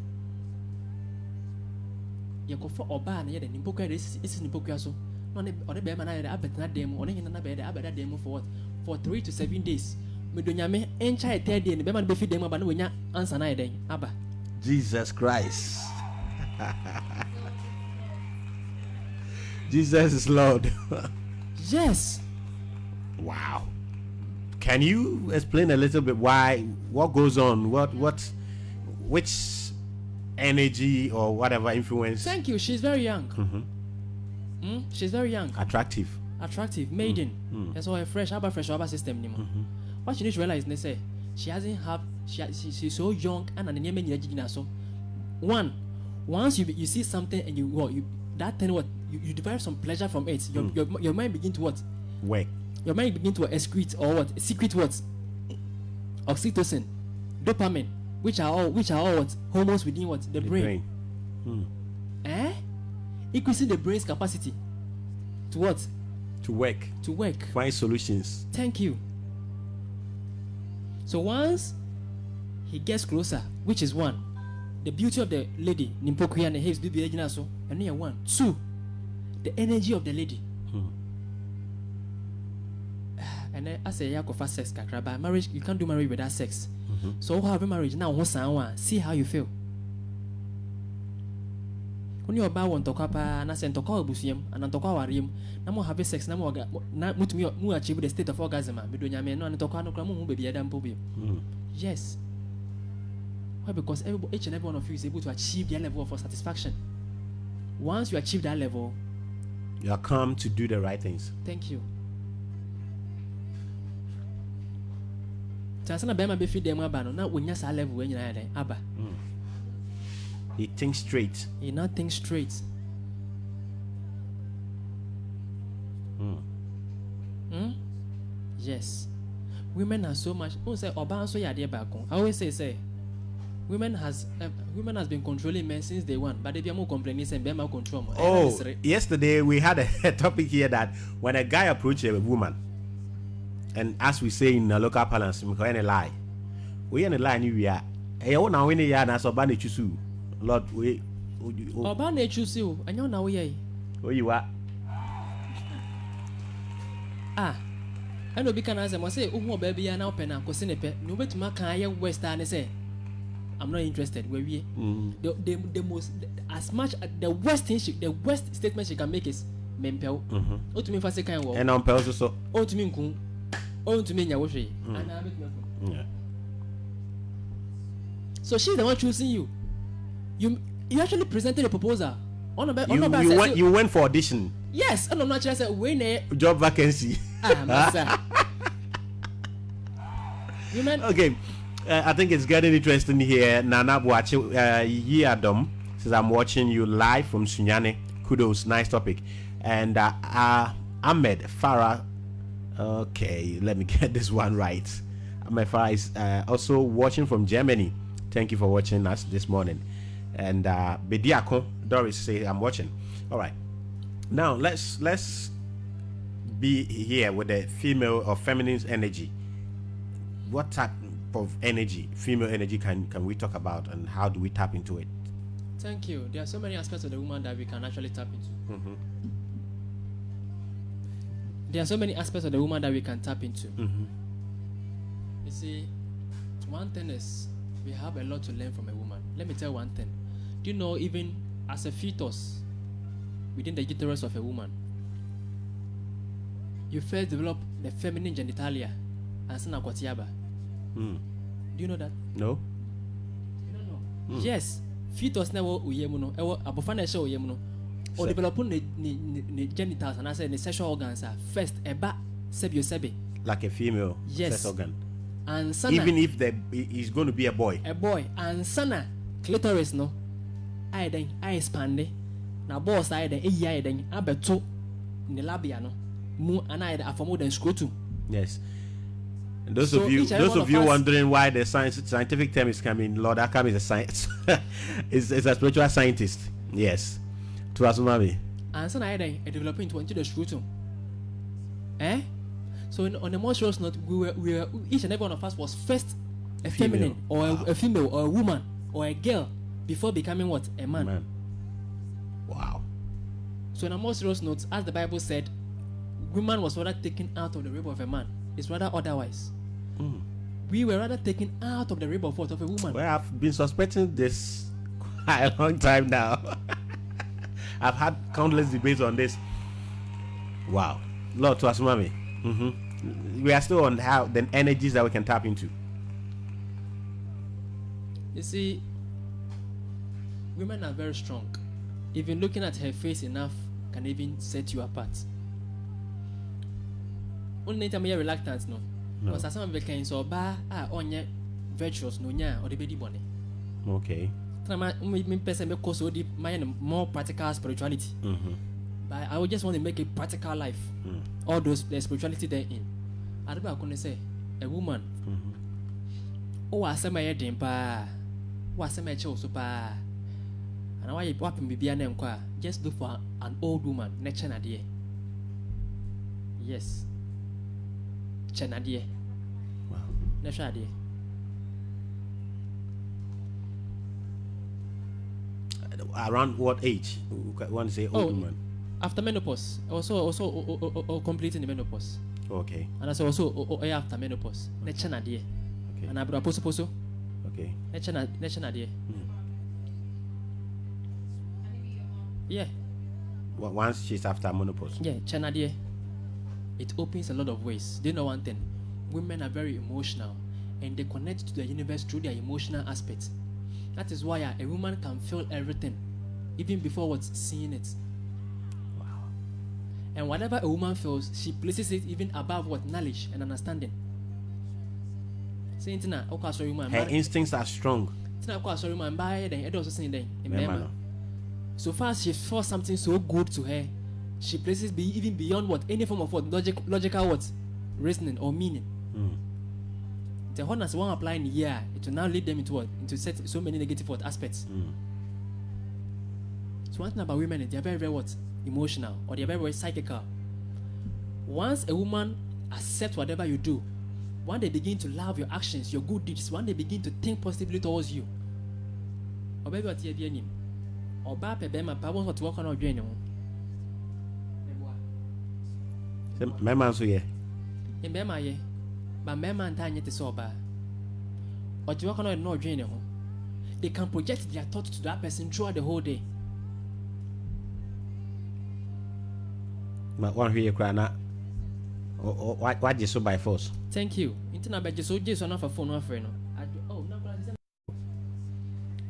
Speaker 3: You go for Oban, yet in poker, this is in poker. So, on the bear man, I bet not them, or in another bed, I bet that demo for what? For 3 to 7 days. Medunyame, and child 3 days, and the bear man be feed them about when you answer night then. Abba.
Speaker 2: Jesus Christ. Jesus is Lord.
Speaker 3: Yes.
Speaker 2: Wow. Can you explain a little bit what goes on? Which energy or whatever influence?
Speaker 3: Thank you. She's very young. She's very young.
Speaker 2: Attractive,
Speaker 3: maiden. That's why fresh system. What you need to realize, they say she's so young and an name so once you see something and you that thing you derive some pleasure from it. Your mind begin to what?
Speaker 2: Work.
Speaker 3: Your mind begin to excrete or what? Secret what? Oxytocin, dopamine, which are all what? Hormones within what? The brain. Increasing the brain's capacity to what?
Speaker 2: To work. Find solutions.
Speaker 3: Thank you. So once he gets closer, which is one, the beauty of the lady, Nimpokuya and the hips, so and here 1, 2, the energy of the lady. And then I say, yeah, go for sex, but marriage, you can't do marriage without sex. So have a marriage now, see how you feel. Only oba won toka pa na sen toka obusuam ana toka awariam na mo have sex na mo na mutumi mu achieve the state of orgasm me do nyame no ana toka no kra mo hu baby adam po bi. Yes. Why? Because each and every one of you is able to achieve their level of satisfaction. Once you achieve that level,
Speaker 2: you are come to do the right things.
Speaker 3: Thank you. Tansana bema be feed them abano na wonya sa level when you aba.
Speaker 2: He thinks straight.
Speaker 3: He not think straight. Yes. Women are so much. Oh, say oba so ya back. I always say women has been controlling men since day one, but they be more complaining saying be more control.
Speaker 2: Oh, yesterday we had a topic here that when a guy approaches a woman, and as we say in a local parlance, we can lie. We in a lie we are. Hey, oh now we need ya na so ba na chusu. Lord, we.
Speaker 3: Oba na chusu. Anyo na we ye.
Speaker 2: Where you are?
Speaker 3: I know because as I say, oh, baby, I now pen and cosinepe. No better my can West and say, I'm not interested. Where we the most as much the worst thing the worst statement she can make is mempel. Oh to me for second word.
Speaker 2: And on pels so.
Speaker 3: Oh to me kun. Oh to me nyawoshi. Yeah. So she's the one choosing you. You actually presented a proposal.
Speaker 2: You went for audition.
Speaker 3: Yes, and I'm not just saying
Speaker 2: job vacancy. Okay, I think it's getting interesting here. Nana Boache Yiadom says I'm watching you live from Sunyane. Kudos, nice topic. And Ahmed Farah. Okay, let me get this one right. Ahmed Farah is also watching from Germany. Thank you for watching us this morning. And Bediako Doris say I'm watching. All right. Now let's be here with the female or feminine energy. What type of energy, female energy, can we talk about, and how do we tap into it?
Speaker 3: Thank you. There are so many aspects of the woman that we can actually tap into. There are so many aspects of the woman that we can tap into. You see, one thing is we have a lot to learn from a woman. Let me tell you one thing. Do you know, even as a fetus within the uterus of a woman, you first develop the feminine genitalia and sana kwatiaba. Do you know that?
Speaker 2: No.
Speaker 3: You don't know? Yes. Fetus never uyemuno. Abofana show uyemuno. Or developing the genitals and I say the sexual organs are first eba sebio sebe.
Speaker 2: Like a female
Speaker 3: sex
Speaker 2: organ.
Speaker 3: And sana,
Speaker 2: even if he's going to be a boy.
Speaker 3: A boy. And sana clitoris no. I expand. Na boss I then abeto in the labia no. Mu and I are for more than scrotum.
Speaker 2: Yes. And those of you wondering why the scientific term is coming, Lord Ackkham is a science. is a spiritual scientist. Yes. To us, mommy.
Speaker 3: And so I developing into the scrotum. So on the more serious note, we were each and every one of us was first a feminine or a female or a woman or a girl before becoming what? A man.
Speaker 2: Wow.
Speaker 3: So on a more serious note, as the Bible said, woman was rather taken out of the rib of a man. It's rather otherwise. We were rather taken out of the rib of what? Of a woman.
Speaker 2: Well, I've been suspecting this quite a long time now. I've had countless debates on this. Wow. Lord to us, mommy. We are still on how the energies that we can tap into.
Speaker 3: You see, women are very strong. Even looking at her face enough can even set you apart. Only time you're reluctant, no. Because some of the kind so onye virtuous no nya or the baby bonnet.
Speaker 2: Okay.
Speaker 3: Me person because more practical spirituality. But I would just want to make a practical life. All those the spirituality therein. I don't know say a woman. Oh, I say my head in pa. What say my child so pa. And why you pop in be name kwa? Just look for an old woman, nature nadie. Yes. Chenadie.
Speaker 2: Wow.
Speaker 3: Nature nadie.
Speaker 2: Around what age? Want to say old woman?
Speaker 3: After menopause. Also completing the menopause.
Speaker 2: Okay.
Speaker 3: And also after menopause. Nature nadie.
Speaker 2: Okay.
Speaker 3: And I brought poso.
Speaker 2: Okay.
Speaker 3: Nature nadie. Yeah.
Speaker 2: Once she's after menopause.
Speaker 3: Yeah, Chanadie. It opens a lot of ways. Do you know one thing? Women are very emotional and they connect to the universe through their emotional aspect. That is why a woman can feel everything even before what's seeing it.
Speaker 2: Wow.
Speaker 3: And whatever a woman feels, she places it even above what knowledge and understanding.
Speaker 2: Her instincts are strong.
Speaker 3: So far as she feels something so good to her, she places even beyond what any form of what logical what reasoning or meaning. The one as one applying here, it will now lead them into what? Into set so many negative what aspects. So one thing about women, they are very, very what? Emotional, or they are very, very psychical. Once a woman accepts whatever you do, when they begin to love your actions, your good deeds, when they begin to think positively towards you, or baby what you are or bad pebema, but what to work on or join.
Speaker 2: My man's here.
Speaker 3: In Bema, ye, but my man tiny to so bad. Or to work on or no join. They can project their thoughts to that person throughout the whole day.
Speaker 2: But one here cry now. Why you so by force?
Speaker 3: Thank you. Internet by just on off a phone off right now. Oh, no,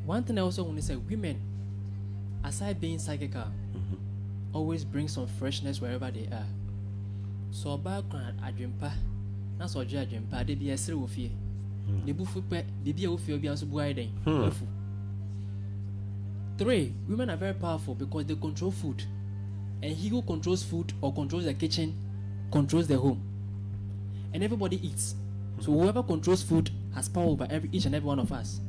Speaker 3: one thing I also want to say, women, aside being psychical, always bring some freshness wherever they are. So background adwempa, na so je adwempa de bi esere wo fie. Ne bufu pe bibi a wo fie obi anso buai den. 3, women are very powerful because they control food. And he who controls food or controls the kitchen controls the home. And everybody eats. So whoever controls food has power over each and every one of us.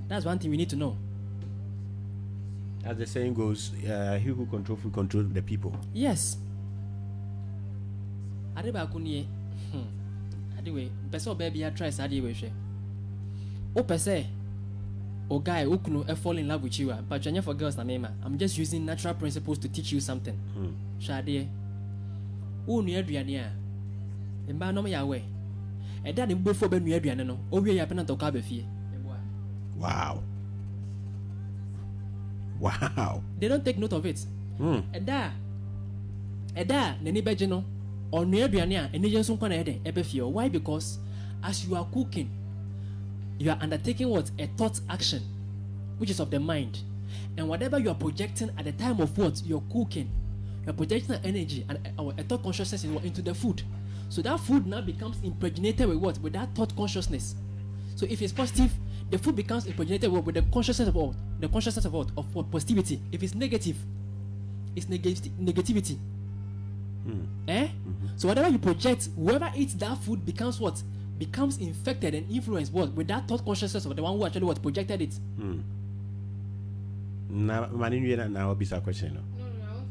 Speaker 3: That's one thing we need to know.
Speaker 2: As the saying goes, he who controls food controls the people.
Speaker 3: Yes. Anyway, person baby I try sadi we she. O pese o guy who can fall in love with you, but you're for girls na mema. I'm just using natural principles to teach you something. Shadi. O nu aduane a. Mba no me yawe. E da ne mbofo be nu aduane no. O wie ya pena to ka be fie.
Speaker 2: Wow. Wow.
Speaker 3: They don't take note of it. Eda nani beje no. On nu aduane a eni jenso kwa na ede ebe fie. Why? Because as you are cooking, you are undertaking what? A thought action, which is of the mind. And whatever you are projecting at the time of what you're cooking, you're projecting an energy and a thought consciousness into the food. So that food now becomes impregnated with what? With that thought consciousness. So if it's positive, the food becomes impregnated with the consciousness of what? The consciousness of what? Of positivity. If it's negative, it's negativity. So whatever you project, whoever eats that food becomes what? Becomes infected and influenced what? With that thought consciousness of the one who actually what projected it.
Speaker 2: Now, now, be a question.
Speaker 5: No, I want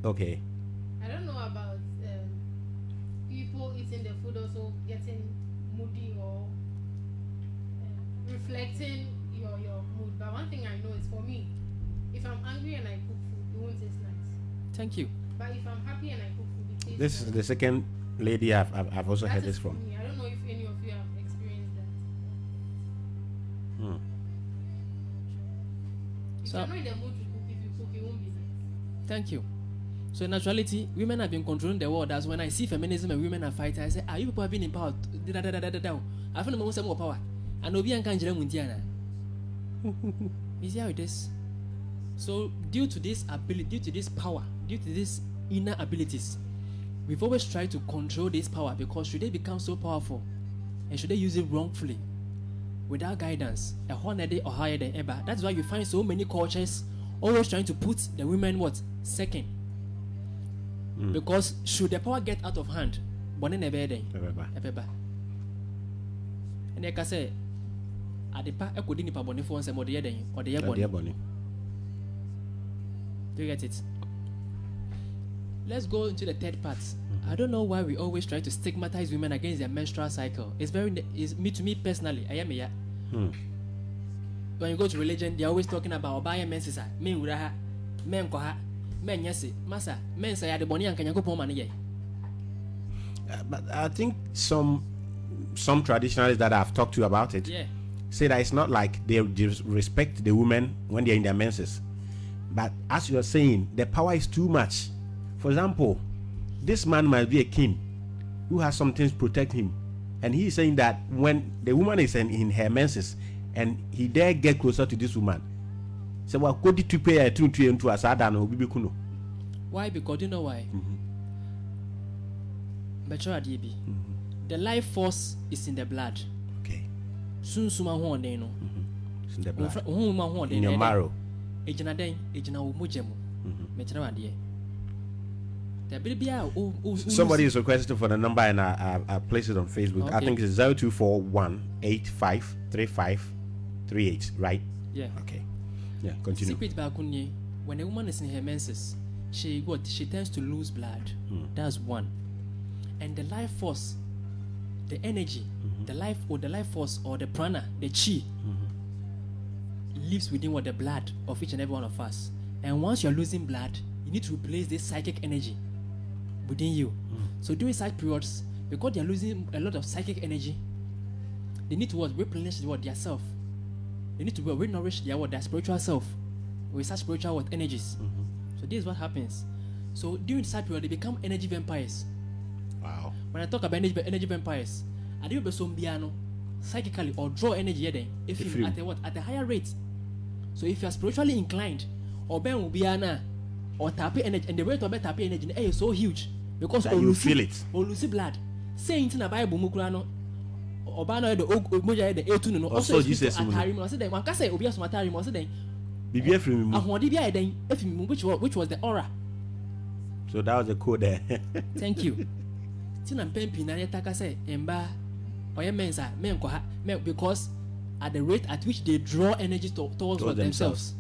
Speaker 5: to.
Speaker 2: Okay.
Speaker 5: I don't know about people eating the food also getting moody or reflecting your mood. But one thing I know is for me, if I'm angry and I cook food, it won't taste nice.
Speaker 3: Thank you.
Speaker 5: But if I'm happy and I cook food, it tastes
Speaker 2: This
Speaker 5: nice.
Speaker 2: is the second lady I've also
Speaker 5: That
Speaker 2: heard
Speaker 5: is
Speaker 2: this
Speaker 5: for
Speaker 2: from.
Speaker 5: me. I don't know if any of you have experienced that. If
Speaker 3: So-
Speaker 5: you're not in the mood to cook, if you cook, it won't be nice.
Speaker 3: Thank you. So in actuality, women have been controlling the world. That's when I see feminism and women are fighting. I say, you people have been in power? I feel no more power. And Obi can't mundiana. You see how it is? So due to this ability, due to this power, due to these inner abilities, we've always tried to control this power because should they become so powerful and should they use it wrongfully without guidance, a hundred day or higher than ever. That's why you find so many cultures always trying to put the women what? Second. Because should the power get out of hand, and like I say, adepa ekodi nipa bone fo nsem ode yeden ode ye bone. Do you get it? Let's go into the third part. I don't know why we always try to stigmatize women against their menstrual cycle. It's to me personally. I am here. When you go to religion, they're always talking about obaya menses, men uraha, men koha, men yesi, masa, men say the boni and kanyago mani.
Speaker 2: But I think some traditionalists that I've talked to about it,
Speaker 3: Yeah.
Speaker 2: say that it's not like they respect the women when they're in their menses, but as you're saying, the power is too much. For example, this man might be a king who has some things to protect him, and he's saying that when the woman is in her menses and he dare get closer to this woman, so what could to pay a tune into Asada no bibi kuno?
Speaker 3: Why? Because you know why? The life force is in the blood.
Speaker 2: Okay.
Speaker 3: Soon suma ho no.
Speaker 2: It's in the blood.
Speaker 3: In
Speaker 2: your marrow.
Speaker 3: Ejina den, ejina wo mojemu. Mechira wade.
Speaker 2: Somebody is requesting for the number, and I place it on Facebook. Okay. I think it's 0241853538, right?
Speaker 3: Yeah.
Speaker 2: Okay. Yeah, continue.
Speaker 3: Secret balcony, when a woman is in her menses, she tends to lose blood. That's one. And the life force, the energy, the life force or the prana, the chi, lives within the blood of each and every one of us. And once you're losing blood, you need to replace this psychic energy within you. So during such periods, because they're losing a lot of psychic energy, they need to replenish their self. They need to re-nourish their spiritual self with such spiritual energies. So this is what happens. So during such period, they become energy vampires.
Speaker 2: Wow.
Speaker 3: When I talk about energy vampires, I do be psychically or draw energy if you at a higher rate. So if you are spiritually inclined, or ben will be or tapping energy, and the rate of tapping energy is so huge because
Speaker 2: you feel it.
Speaker 3: Or lose blood. Saying in the Bible, Mukrano, or Bano the Moja the A2 no. Also, Jesus Atarim, I said, one can say Obias Matarim, or said, which was the aura.
Speaker 2: So that was the code there.
Speaker 3: Thank you. Tina Pempi Nayataka say, Emba, or your mensa, because at the rate at which they draw energy towards themselves.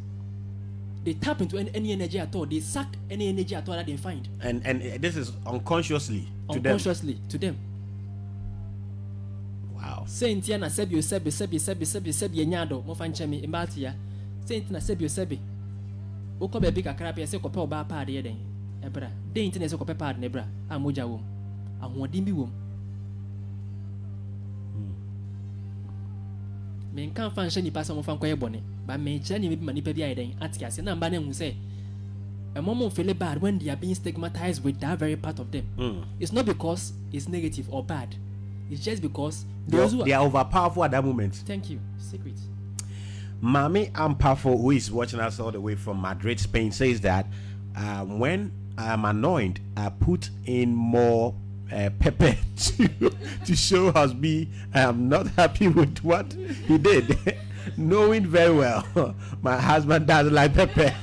Speaker 3: They tap into any energy at all. They suck any energy at all that they find.
Speaker 2: And this is unconsciously to
Speaker 3: them.
Speaker 2: Wow.
Speaker 3: Saint Yana sebi nyado mo fanchemi imbatia. Saint na sebi. Oko be bika krapia se kope oba pa de den. Ebra. De intine se kope pa de nebra. Amoja wom. Ahoɔden bi wom. Me nkan fa nhye nipa se mo fa nkoye bone. Ba me kire ni bi ma nipa bi ayeden atiase na mba na hu se a mom feel bad when they are being stigmatized with that very part of them. It's not because it's negative or bad. It's just because
Speaker 2: they are overpowerful at that moment.
Speaker 3: Thank you. Secret.
Speaker 2: Mami Ampafo, who is watching us all the way from Madrid, Spain, says that when I'm annoyed, I put in more pepper to show husband I am not happy with what he did, knowing very well my husband doesn't like pepper.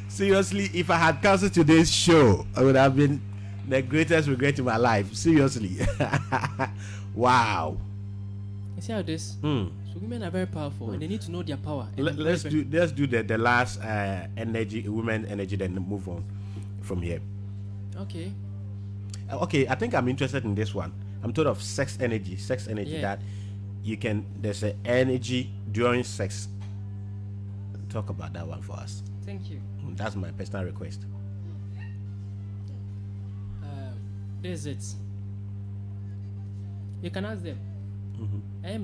Speaker 2: Seriously, if I had cancelled today's show, I would have been the greatest regret in my life. Seriously. Wow.
Speaker 3: You see how this? So women are very powerful and they need to know their power.
Speaker 2: Let's do the last energy, women energy, then move on from here.
Speaker 3: Okay.
Speaker 2: Okay, I think I'm interested in this one. I'm told of sex energy that you can. There's an energy during sex. Talk about that one for us.
Speaker 3: Thank you.
Speaker 2: That's my personal request.
Speaker 3: This is it. You can ask them.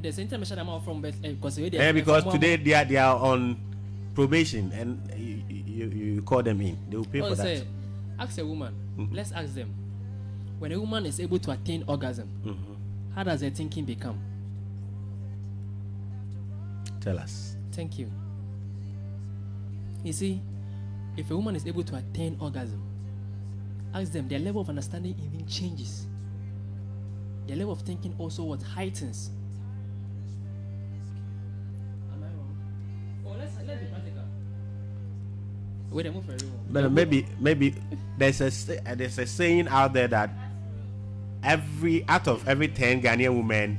Speaker 3: There's information I'm out from because
Speaker 2: today they are on probation and you call them in. They will pay for that.
Speaker 3: Ask a woman. Let's ask them. When a woman is able to attain orgasm, how does her thinking become?
Speaker 2: Tell us.
Speaker 3: Thank you. You see, if a woman is able to attain orgasm, ask them, their level of understanding even changes. Their level of thinking also heightens. Am I wrong? Oh, let's be practical. Wait a moment.
Speaker 2: But maybe there's a saying out there that out of every 10 Ghanaian women,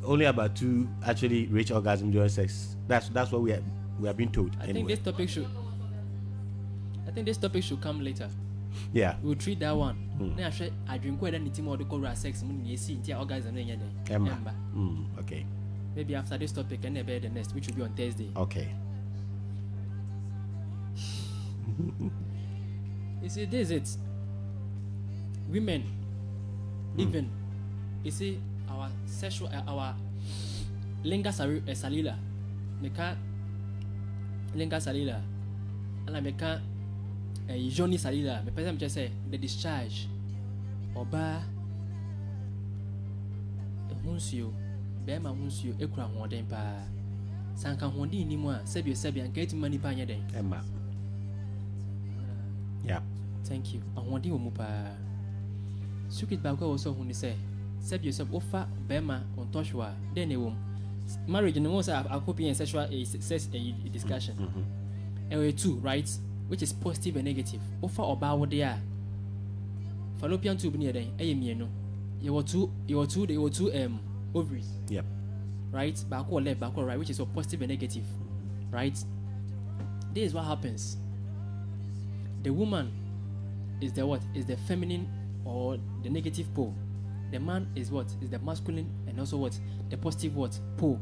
Speaker 2: only about 2 actually reach orgasm during sex. That's what we have been told.
Speaker 3: I think this topic should come later.
Speaker 2: Yeah,
Speaker 3: we'll treat that one. I drink quite anything more to call sex. Orgasm.
Speaker 2: Okay.
Speaker 3: Maybe after this topic and the next, which will be on Thursday.
Speaker 2: Okay.
Speaker 3: You see, this is it. Women, even you see our sexual our linga salila meka linga salila and I meka Johnny salila me person just say the discharge oba hunsuo bema hunsuo ekura hoden pa sanka hoden ni mu a sebia nka eti mani pa nya den
Speaker 2: Emma. Yeah.
Speaker 3: thank you ahoden wo mu pa sukit ba ko so hu ni say sebia ofa bema on toshwa den e wom marriage no was a copy and sexual sex discussion two right which is positive and negative ofa oba wo de a fallopian tube ni den mienu you were two ovaries.
Speaker 2: Yep.
Speaker 3: Right? Back or left, back or right, which is a positive and negative. Right? This is what happens. The woman is the what? Is the feminine or the negative pole. The man is what? Is the masculine and also what? The positive what? Pole.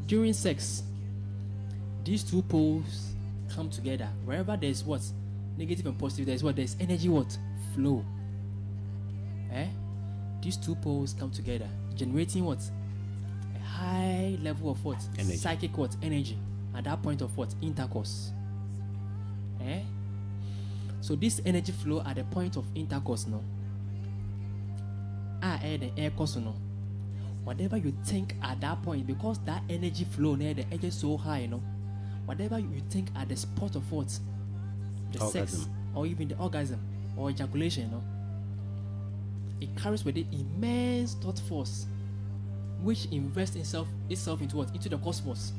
Speaker 3: During sex, these two poles come together. Wherever there's what? Negative and positive, there's what? There's energy what? Flow. These two poles come together, generating what? A high level of what?
Speaker 2: Energy.
Speaker 3: Psychic what? Energy. At that point of what? Intercourse. So this energy flow at the point of intercourse, no? The air course, no? Whatever you think at that point, because that energy flow near the edge is so high, no? Whatever you think at the spot of what? The
Speaker 2: Orgasm.
Speaker 3: sex, or even the orgasm, or ejaculation, no? It carries with it immense thought force, which invests itself into what? Into the cosmos.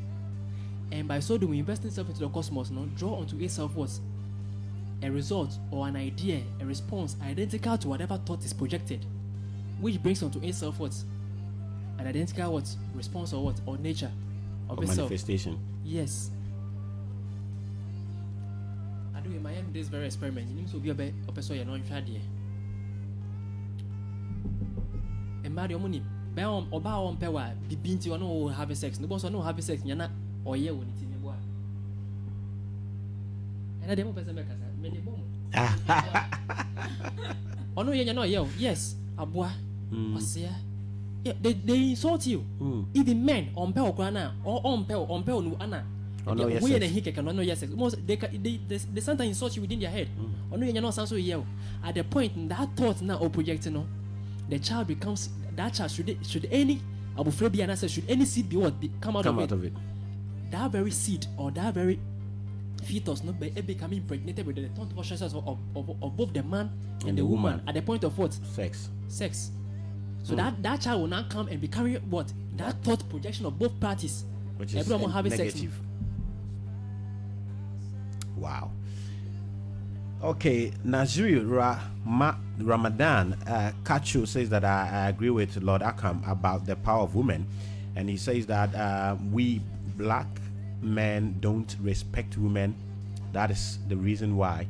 Speaker 3: And by so doing, invest itself into the cosmos, no, draw onto itself what? A result or an idea, a response identical to whatever thought is projected, which brings onto itself what? An identical what? Response or what? Or nature of
Speaker 2: Or
Speaker 3: itself.
Speaker 2: manifestation.
Speaker 3: Yes. I do in Miami this very experiment. You need to be a person you're not tried yet. Marry money. Be on oba on pewa bibinti ono will have sex. No boss no have sex nyana oye woni ti me boa. And dem person make asa me ne bom. Ono ye nyana oye. Yes, aboa. Osia. Yeah, they insult you. Even men on pe okra na or on pe no ana.
Speaker 2: No yes.
Speaker 3: We na hike no yes. Most they sometimes insult you within their head. Ono ye nyana sanso ye. At the point in that thought now or project no, the child becomes that child should any abufrebi and should any seed be what come out of it. That very seed or that very fetus not becoming impregnated with the thought processes of both the man and the woman at the point of what? Sex. So that child will now come and be carrying what? That thought projection of both parties.
Speaker 2: Which is
Speaker 3: everyone having
Speaker 2: negative.
Speaker 3: sex.
Speaker 2: Wow. Okay, Naziri Ramadan Kachu says that I agree with Lord Ackkham about the power of women, and he says that we black men don't respect women. That is the reason why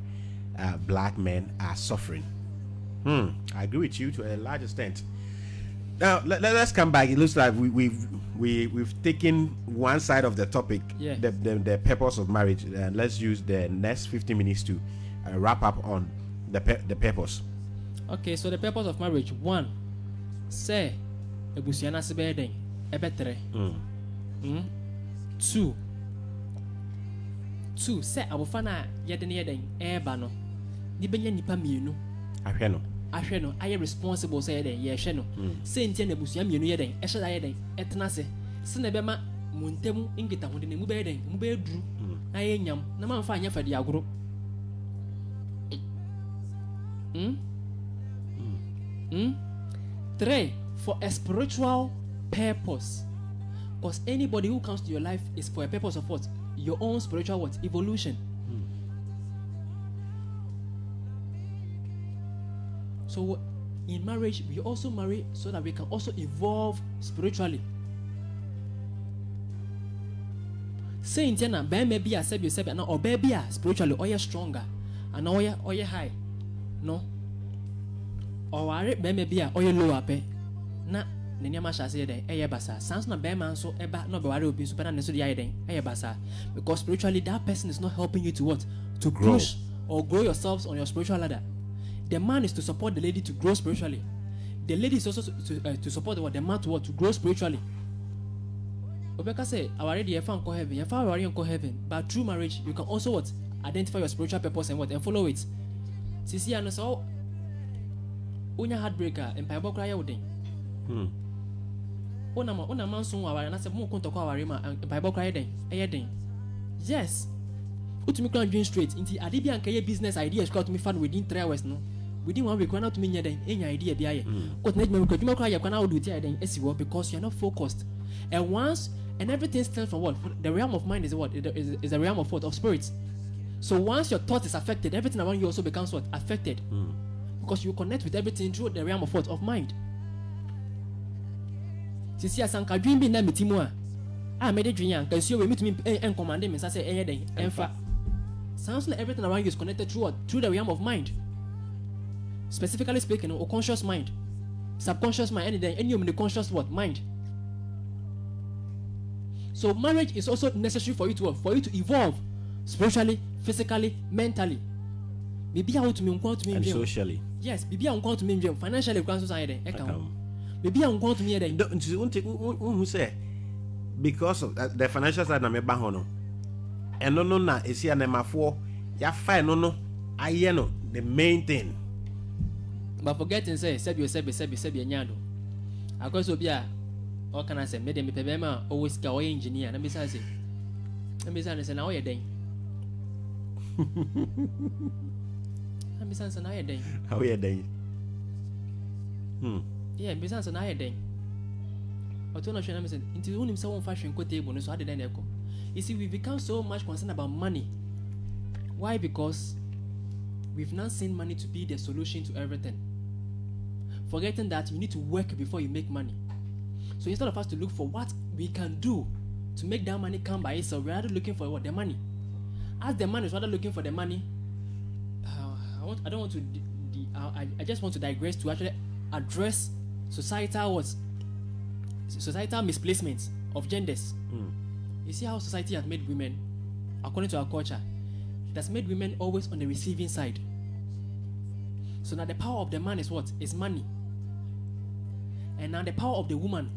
Speaker 2: black men are suffering. I agree with you to a large extent. Now let's come back. It looks like we've taken one side of the topic, the purpose of marriage, and let's use the next 15 minutes to wrap up on the purpose. Okay,
Speaker 3: so the purpose of marriage: one, say ebusiana sebeden ebetre. Two, say abofana yeden eba no. Ni benya nipa mienu. Ahwe no aye responsible say yeden ye hwe no. Say ntia na ebusia mienu yeden e hye da yeden etena se. Se na bema muntemu ingita ho de ne mu be yeden mu be duru. Na ye nyam na manfa anya fadi agoro. 3, for a spiritual purpose. Because anybody who comes to your life is for a purpose of what? Your own spiritual what? Evolution. So in marriage, we also marry so that we can also evolve spiritually. Say in Tiana, maybe I said you said, or baby spiritually, or you're stronger, and or you're high. No. Or I maybe or you lower pay. Na Nanyama shall say that basa. Sounds not bear man so eba no be worry be super and so the basa. Because spiritually that person is not helping you to what? To push or grow yourselves on your spiritual ladder. The man is to support the lady to grow spiritually. the lady is also to support the man to grow spiritually. Obeka say our already you found heaven, you found already heaven, but through marriage you can also what identify your spiritual purpose and follow it. Sisi ano so unya heartbreaker and Bible cry wodin. Ona man so aware na se mo kontoko aware ma Bible cry den den. Yes. Utumi plan dream straight into ade bi anka business ideas to me fan within 3 hours no. Within 1 week na to me nya den enya idea bi aye. Because na me ko cry yakwa na wo do ti den esiwo because you are not focused. And everything stems from what? The realm of mind is what? Is a realm of what? Of spirits. So once your thought is affected, everything around you also becomes what? Affected. Because you connect with everything through the realm of what? Of mind. Sisi asanka dream bi na metimu a made dream yan kan so we meet me and command me say den enfa. Sounds like everything around you is connected through what? Through the realm of mind. Specifically speaking, or conscious mind, subconscious mind, any of the conscious what? Mind. So marriage is also necessary for you to evolve spiritually, physically, mentally. Maybe I want to me
Speaker 2: and socially.
Speaker 3: Yes, maybe I want to me financially. Maybe I want to me
Speaker 2: who say because of the financial side na me ba ho no. Eno no na esi anemafo ya fa no aye no the main thing.
Speaker 3: But forgetting say sebi nyado. Akoso obi a or can I say, made me pebema always go engineer. Let me say, now you're dying. Let me say, now you're dying.
Speaker 2: How are you dying?
Speaker 3: Yeah, business and I are dying. I told you, I'm saying, into only someone fashion co table, so I didn't echo. You see, we become so much concerned about money. Why? Because we've not seen money to be the solution to everything. Forgetting that you need to work before you make money. So instead of us to look for what we can do to make that money come by itself, we're rather looking for what? The money. As the man is rather looking for the money, I just want to digress to actually address societal misplacements of genders. You see how society has made women, according to our culture, it has made women always on the receiving side. So now the power of the man is what? Is money. And now the power of the woman,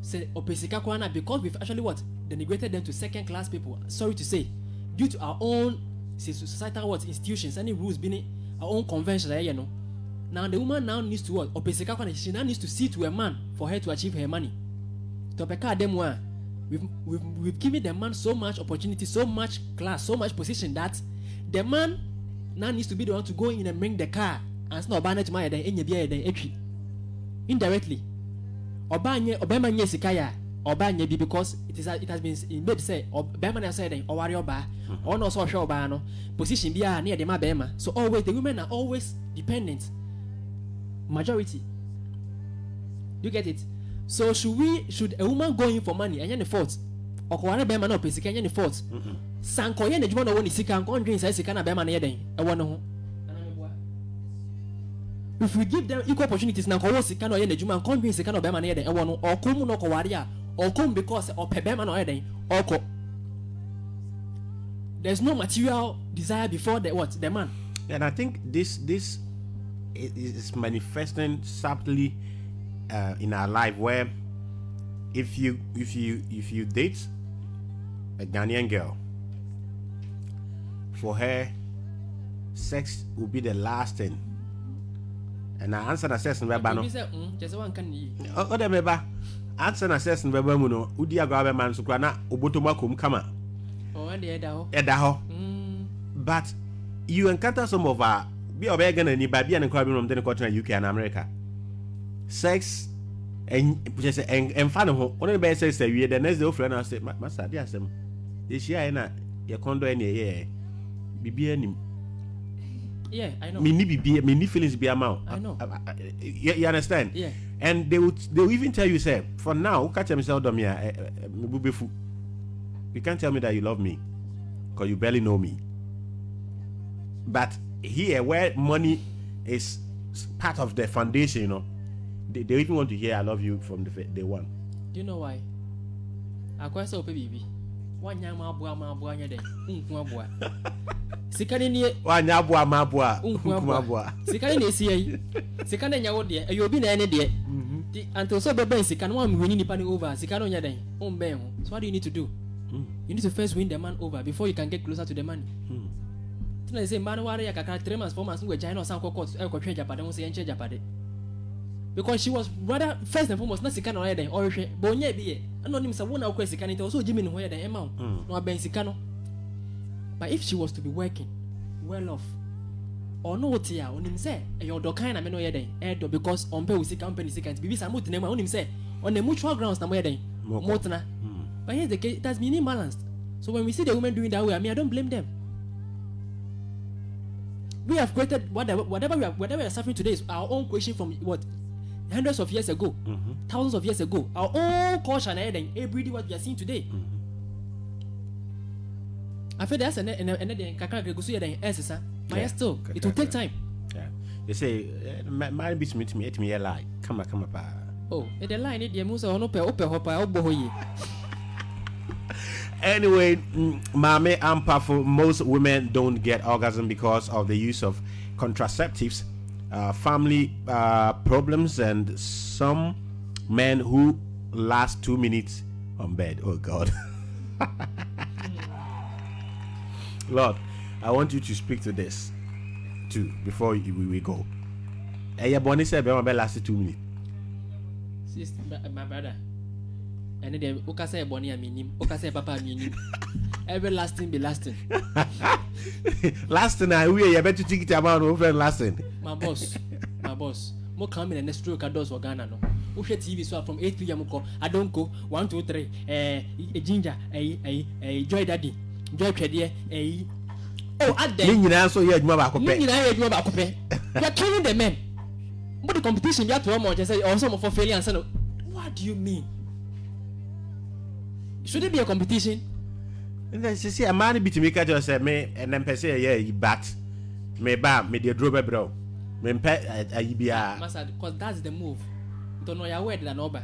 Speaker 3: say opesika kwana, because we've actually what? Denigrated them to second class people. Sorry to say, due to our own societal what? Institutions, any rules being our own conventions, you know. Now the woman now needs to what? Opesika kwana, she now needs to see to a man for her to achieve her money. Topeka demwa, we've given the man so much opportunity, so much class, so much position that the man now needs to be the one to go in and bring the car and it's not banner to my then indirectly. Obama nye sikaya obanya bi because it has been made say obama na say then owari oba or no so sure oba no position bia na de ma bema. So always the women are always dependent. Majority. You get it? So should a woman go in for money and the fault? Okoware bema na opesika anya the fault. Sanko ye na djuma no woni sika nko ndwin sai sika na bema na ye den e wo no ho. If we give them equal opportunities na nko wo sika na ye na djuma nko ndwin sika na bema na ye den e wo no okom no okoware a okom because opebema na ye den oko. There's no material desire before the man.
Speaker 2: And I think this is manifesting subtly in our life, where if you date a Ghanaian girl, for her sex will be the last thing. And I answer the question by Bano. Oh, the member answer the question by Bamuno, Udia Gabaman Sukrana, Ubotomakum Kama.
Speaker 3: Oh, and the
Speaker 2: Edaho. But you encounter some of our be a vegan and baby and crime from the continent UK and America. Sex and just and fun of one of the best says we the next day friend I said, Master, dear Sam, this year na your condo any year. Bibi
Speaker 3: yeah, I know.
Speaker 2: Many feelings be amount.
Speaker 3: I know.
Speaker 2: You understand?
Speaker 3: Yeah.
Speaker 2: And they will even tell you, say, for now, catch yourself down here. You can't tell me that you love me because you barely know me. But here, where money is part of the foundation, you know, they even want to hear "I love you" from the day one.
Speaker 3: Do you know why? I question baby. One young mabua nya den. Unku Sikani ni
Speaker 2: wanya bua mabua.
Speaker 3: Sikani ni esi yi. sika na nya wo de e obi na ene de until so be ben sika no am win ni pa ni over sika no nya den on ben ho. So what do you need to do? You need to first win the man over before you can get closer to the money. They say man ware ya kaka 3 months 4 months we China or some court e ko twa japade won say enche japade. Because she was rather first and foremost na sika na ya den o hwe bo nya bi ye no nim say wona akwa sika ni so jimi ni ho ya den e ma no ben sika no. But if she was to be working well off or no tia onim say e your dokan na me no ya den e do because on pay we sika company sika bibi sa mutene ma onim say on the mutual grounds na mo ya den motna. But here's the case, it has been imbalanced. So when we see the women doing that way, I mean, I don't blame them. We have created whatever we are suffering today is our own creation from what hundreds of years ago, thousands of years ago. Our own culture and everything what we are seeing today. I feel that's another but still it will take time.
Speaker 2: Yeah, they say man beats me to me a lie. Come on,
Speaker 3: oh, the line it the musa no pe obo
Speaker 2: Anyway, Mame Ampafo, most women don't get orgasm because of the use of contraceptives, family problems, and some men who last 2 minutes on bed. Oh God. Lord, I want you to speak to this too before we go. Your bonnie said be lasted 2 minutes.
Speaker 3: Sister, my brother. And then Oka say Bonnie and Minim, Oka say Papa Minim. Everlasting be lasting.
Speaker 2: Lasting, I will better to take it about over lasting.
Speaker 3: My boss. More coming and next stroke at those Ghana. No. Ushe TV so from 8 p.m. I don't go 1, 2, 3. Ginger, Joy Daddy, Joy Pedia, oh, at the
Speaker 2: you answer your mother.
Speaker 3: You're killing the men. But the competition you have to almost say also for failure and son. What do you mean? Should it be a competition?
Speaker 2: And then she say a man be to make her just say me and then per se yeah bat me ba me the drop bro me pe be a
Speaker 3: master because that's the move. Don't know your word than over.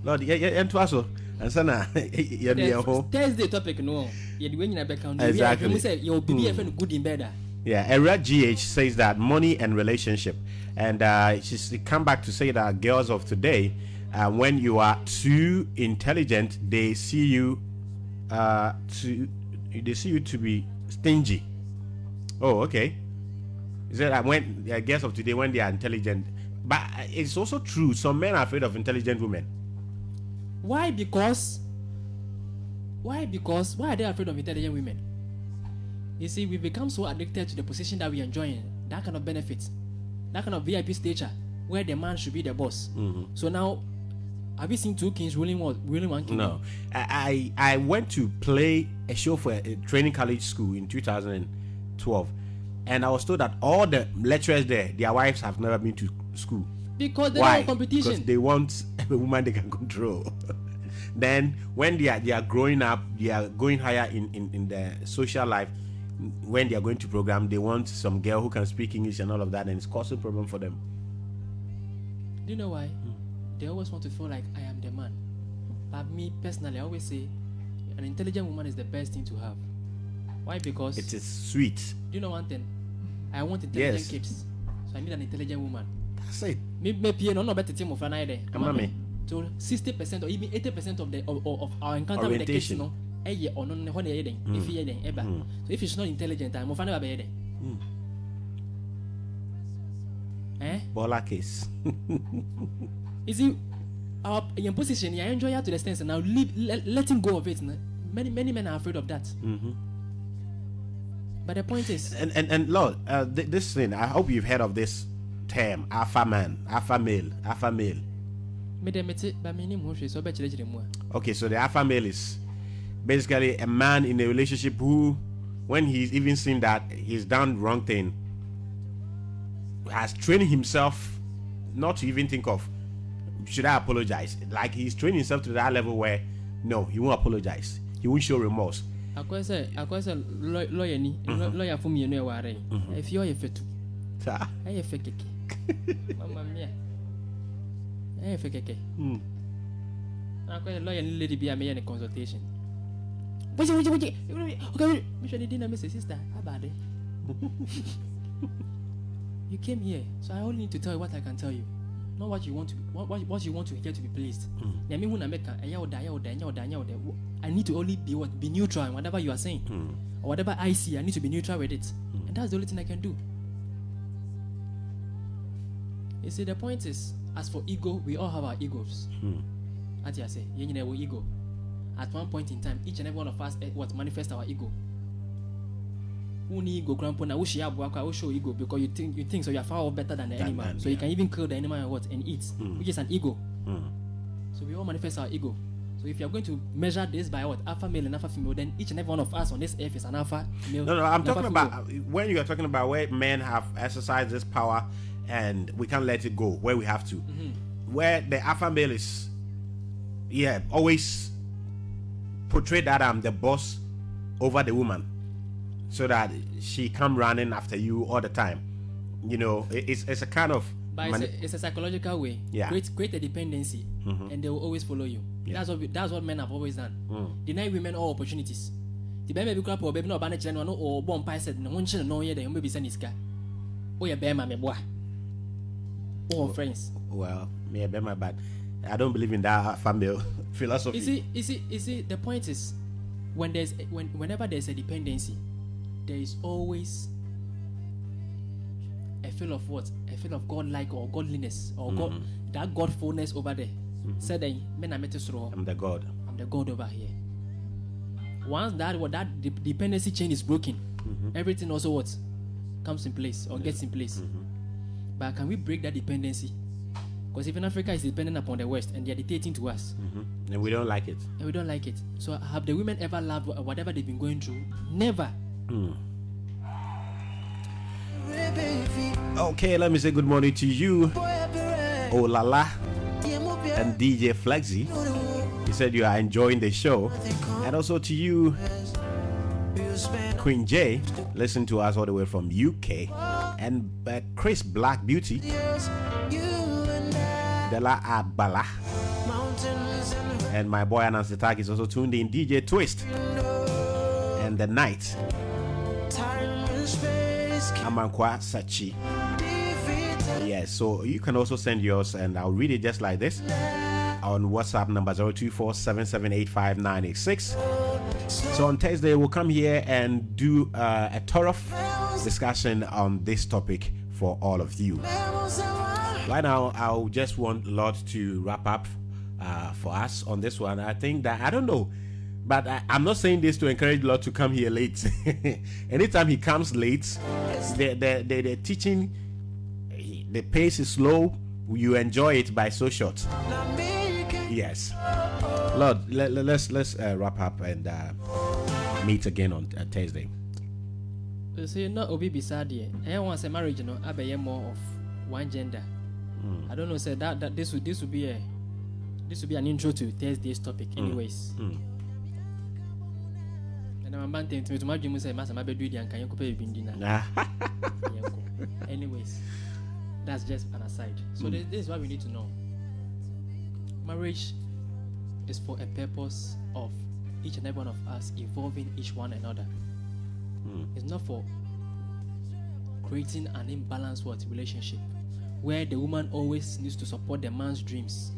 Speaker 2: Lord and to also and sana yeah
Speaker 3: Thursday topic no you the way you back on
Speaker 2: exactly.
Speaker 3: We say you'll be good in bed.
Speaker 2: Yeah, Era GH says that money and relationship, and she come back to say that girls of today, when you are too intelligent, they see you to be stingy. Oh, okay. Is that when girls of today when they are intelligent, but it's also true. Some men are afraid of intelligent women.
Speaker 3: Why? Because why are they afraid of intelligent women? You see, we become so addicted to the position that we enjoy, that kind of benefits, that kind of VIP stature, where the man should be the boss. So now, have you seen two kings ruling one king?
Speaker 2: No. I went to play a show for a training college school in 2012, and I was told that all the lecturers there, their wives have never been to school.
Speaker 3: Because they don't want competition.
Speaker 2: Because they want a woman they can control. Then when they are growing up, they are going higher in their social life. When they are going to program, they want some girl who can speak English and all of that, and it's causing problem for them.
Speaker 3: Do you know why? They always want to feel like I am the man. But me personally, I always say an intelligent woman is the best thing to have. Why? Because
Speaker 2: it is sweet.
Speaker 3: Do you know one thing? I want intelligent kids, so I need an intelligent woman.
Speaker 2: That's it.
Speaker 3: Maybe no better team of an idea. So 60% or even 80% of our encounter with the kids, you know. So if it's not intelligent, I'm offended by it.
Speaker 2: Bola case.
Speaker 3: Is it our in position? I enjoy it to the extent, and now letting go of it. Many men are afraid of that. But the point is,
Speaker 2: and Lord, this thing. I hope you've heard of this term: alpha man, alpha male, alpha male. Okay, so the alpha male is basically a man in a relationship who, when he's even seen that he's done wrong thing, has trained himself not to even think of, should I apologize? Like he's trained himself to that level where, no, he won't apologize. He won't show remorse.
Speaker 3: I say lawyer for me, if you're a fit, I a fake. Mamma mia. I fake. I quite a lawyer lady be a me in a consultation. Okay, we should dinner, Mrs. Sister. How about it? You came here, so I only need to tell you what I can tell you, not what you want to what you want to hear to be pleased. I need to only be neutral in whatever you are saying, or whatever I see. I need to be neutral with it, and that's the only thing I can do. You see, the point is, as for ego, we all have our egos. As I say, ego. At one point in time, each and every one of us manifest our ego. Ego, show ego because you think so you are far better than the animal, so you can even kill the animal and eat, which is an ego. So we all manifest our ego. So if you are going to measure this by alpha male and alpha female, then each and every one of us on this earth is an alpha male.
Speaker 2: No, I'm talking
Speaker 3: female.
Speaker 2: about when you are talking about where men have exercised this power and we can't let it go, where we have to, where the alpha male is, always portray that I'm the boss over the woman, so that she come running after you all the time. It's a kind of
Speaker 3: but it's a psychological way. Create a dependency, and they will always follow you. That's what men have always done. Deny women all opportunities. The baby crap or baby no banner channel or bomb pie said no one should know yet. Maybe send his guy. Oh yeah, bear my boy. Oh friends.
Speaker 2: Well, me bear my bad. I don't believe in that family philosophy.
Speaker 3: You see. The point is, whenever there's a dependency, there is always a feel of what? A feel of godlike or godliness or God, that godfulness over there. Said that
Speaker 2: I'm the God.
Speaker 3: I'm the God over here. Once that dependency chain is broken, everything also comes in place or gets in place. But can we break that dependency? Because even Africa is dependent upon the West and they are dictating to us.
Speaker 2: And we don't like it.
Speaker 3: So have the women ever loved whatever they've been going through? Never.
Speaker 2: Okay, let me say good morning to you, Olala and DJ Flexi. He said you are enjoying the show. And also to you, Queen J, listen to us all the way from UK. And Chris Black Beauty, Della Abala, and my boy Anansi Tag is also tuned in. DJ Twist and The Night, Amankwa Sachi. Yes, so you can also send yours and I'll read it just like this on WhatsApp number 024778596. So on Thursday we'll come here and do a thorough discussion on this topic for all of you. Right now I'll just want Lord to wrap up for us on this one. I think that, I don't know, but I'm not saying this to encourage Lord to come here late. Anytime he comes late, the teaching, the pace is slow, you enjoy it by so short. Yes, Lord, let's wrap up and meet again on Thursday.
Speaker 3: You see, not Obi beside you. I want a marriage, I be more of one gender. I don't know. Say that this would be an intro to Thursday's topic, anyways. And I'm banting to my dream. Say, Master, my baby, and can you compare bindina? Anyways, that's just an aside. So this is what we need to know. Marriage is for a purpose of each and every one of us evolving each one another. It's not for creating an imbalanced relationship where the woman always needs to support the man's dreams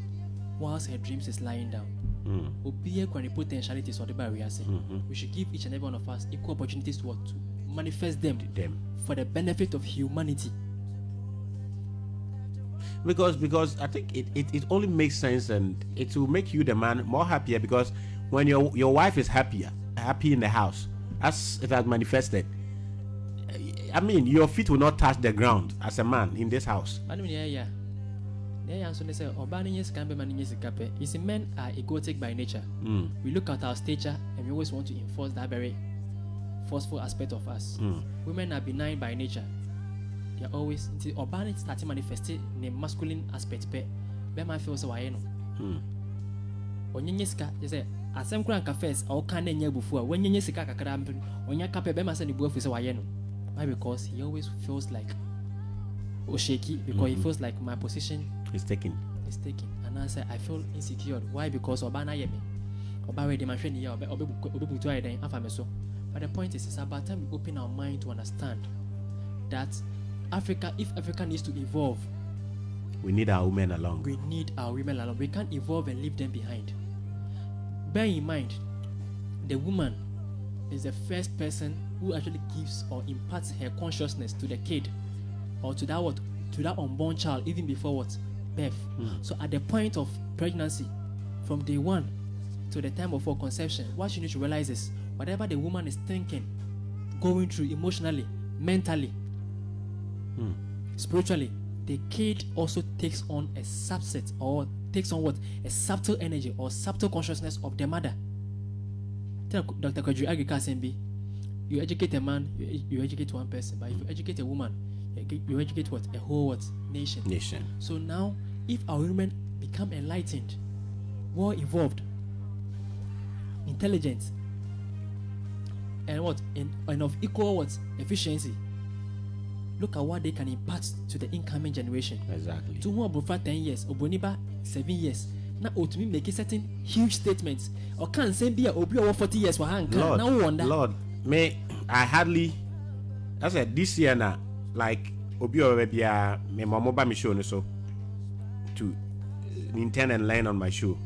Speaker 3: whilst her dreams is lying down. Potentialities or the barrier. We should give each and every one of us equal opportunities to manifest them for the benefit of humanity.
Speaker 2: Because I think it only makes sense, and it will make you, the man, more happier, because when your wife is happy in the house, as it has manifested, I mean, your feet will not touch the ground as a man in this house.
Speaker 3: You see, men are egotic by nature. We look at our stature and we always want to enforce that very forceful aspect of us. Women are benign by nature. They are always starting manifesting the masculine aspect. Bema feels so I know. When you say, as some crank affairs, all kind of before when you see Kakram, when you cap a bema send the boy for so I know. Why? Because he always feels like shaky, because he feels like my position
Speaker 2: is taken.
Speaker 3: And I say I feel insecure. Why? Because Obana Yemi. Oba the machine here, but the point is, it's about time we open our mind to understand that if Africa needs to evolve,
Speaker 2: we need our women along.
Speaker 3: we need our women along. We can't evolve and leave them behind. Bear in mind, the woman is the first person who actually gives or imparts her consciousness to the kid, or to that unborn child, even before what? Birth. So at the point of pregnancy, from day one to the time of conception, what you need to realize is whatever the woman is thinking, going through emotionally, mentally, spiritually, the kid also takes on a subset, or takes on what? A subtle energy or subtle consciousness of the mother. Tell Dr. Kwadri Agrika Sembi, you educate a man, you educate one person, but if you educate a woman, you educate what? A whole what? Nation. So now, if our women become enlightened, more evolved, intelligent, and what? And of equal what? Efficiency. Look at what they can impart to the incoming generation.
Speaker 2: Exactly.
Speaker 3: To whom over 10 years, Oboniba 7 years. Now, to me, make certain huge statements. Or can't say be over 40 years for hand.
Speaker 2: Lord, may I hardly. I said this year now, like Obi already me mama ba me show no so to intend and learn on my show.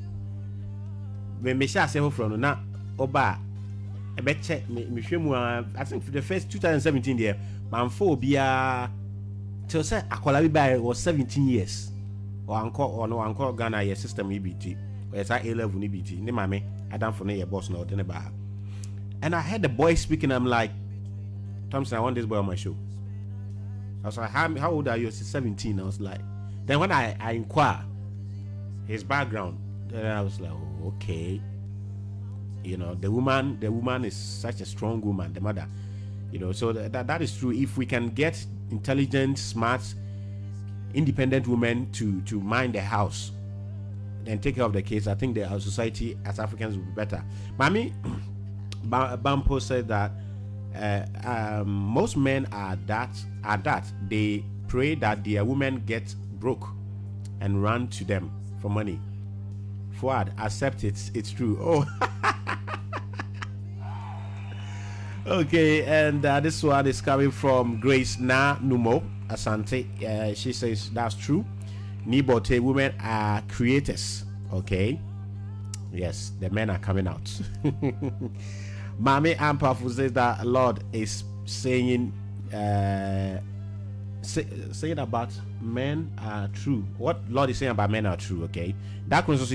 Speaker 2: When me share say from na oba e be check me hwemu I think for the first 2017 there man for bia till say akola bi by was 17 years or anko Ghana your system EBT or yes A level EBT ne mame adam for your boss no den ba. And I heard the boy speaking. I'm like, Thompson, I want this boy on my show. I was like, how old are you? He's 17. I was like, then when I inquire his background, then I was like, oh, okay. You know, the woman is such a strong woman, the mother. You know, so that is true. If we can get intelligent, smart, independent women to mind the house and take care of the kids, I think our society as Africans will be better. Mami Bampo said that most men are that they pray that their women get broke and run to them for money. Fuad, accept it. It's true. Oh, okay. And this one is coming from Grace Na Numo Asante. She says that's true. Nibote, women are creators. Okay. Yes, the men are coming out. Mami Ampafu says that Lord is saying saying about men are true. What Lord is saying about men are true, okay? That was also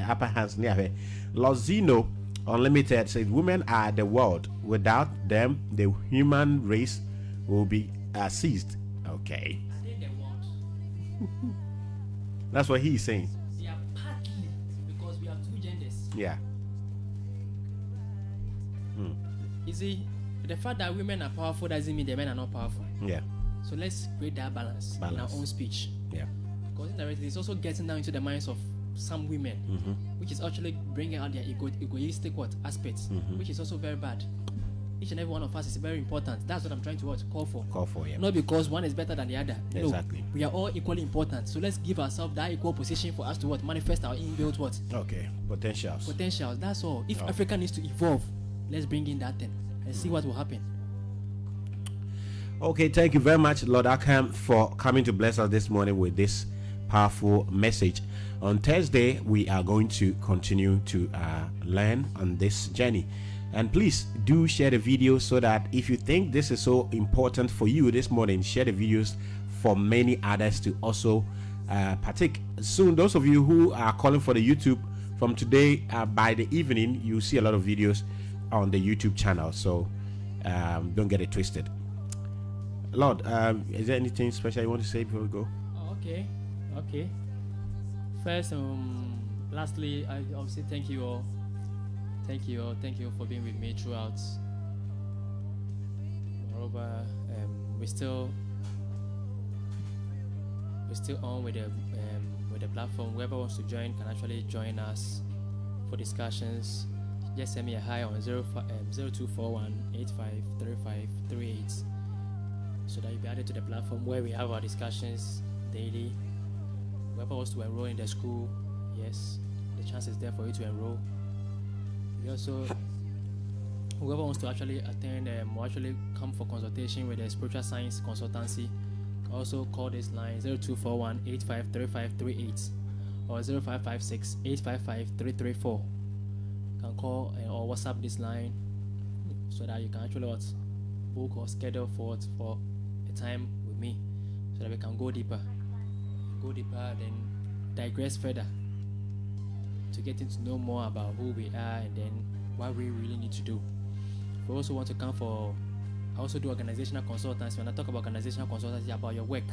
Speaker 2: upper hands near Lord Zeno Unlimited says women are the world. Without them, the human race will be seized. Okay. That's what he's saying.
Speaker 3: They are partly because we have two genders.
Speaker 2: Yeah.
Speaker 3: You see, the fact that women are powerful doesn't mean the men are not powerful.
Speaker 2: Yeah.
Speaker 3: So let's create that balance in our own speech.
Speaker 2: Yeah.
Speaker 3: Because indirectly, it's also getting down into the minds of some women, which is actually bringing out their egoistic aspects, which is also very bad. Each and every one of us is very important. That's what I'm trying to call for.
Speaker 2: Yeah.
Speaker 3: Not because one is better than the other.
Speaker 2: Exactly.
Speaker 3: No, we are all equally important. So let's give ourselves that equal position for us to manifest our inbuilt
Speaker 2: Okay. Potentials.
Speaker 3: That's all. If Africa needs to evolve, let's bring in that thing and see what will happen.
Speaker 2: Okay, thank you very much, Lord Ackkham, for coming to bless us this morning with this powerful message. On Thursday, we are going to continue to learn on this journey. And please do share the video so that if you think this is so important for you this morning, share the videos for many others to also partake. Soon, those of you who are calling for the YouTube, from today by the evening, you see a lot of videos on the YouTube channel. So don't get it twisted. Lord, is there anything special you want to say before we go?
Speaker 3: Okay. First, lastly, I'll say thank you all. Thank you for being with me throughout. Moreover, we're still on with the platform. Whoever wants to join can actually join us for discussions. Just send me a hi on 0241 853538 so that you'll be added to the platform where we have our discussions daily. Whoever wants to enroll in the school, yes, the chance is there for you to enroll. We also whoever wants to actually attend or actually come for consultation with a spiritual science consultancy, also call this line 0241 853538 or 0556 855 334. You can call or WhatsApp this line so that you can actually book or schedule for a time with me so that we can go deeper, then digress further to getting to know more about who we are and then what we really need to do. If you also want to come for, I also do organizational consultancy. When I talk about organizational consultancy, about your work,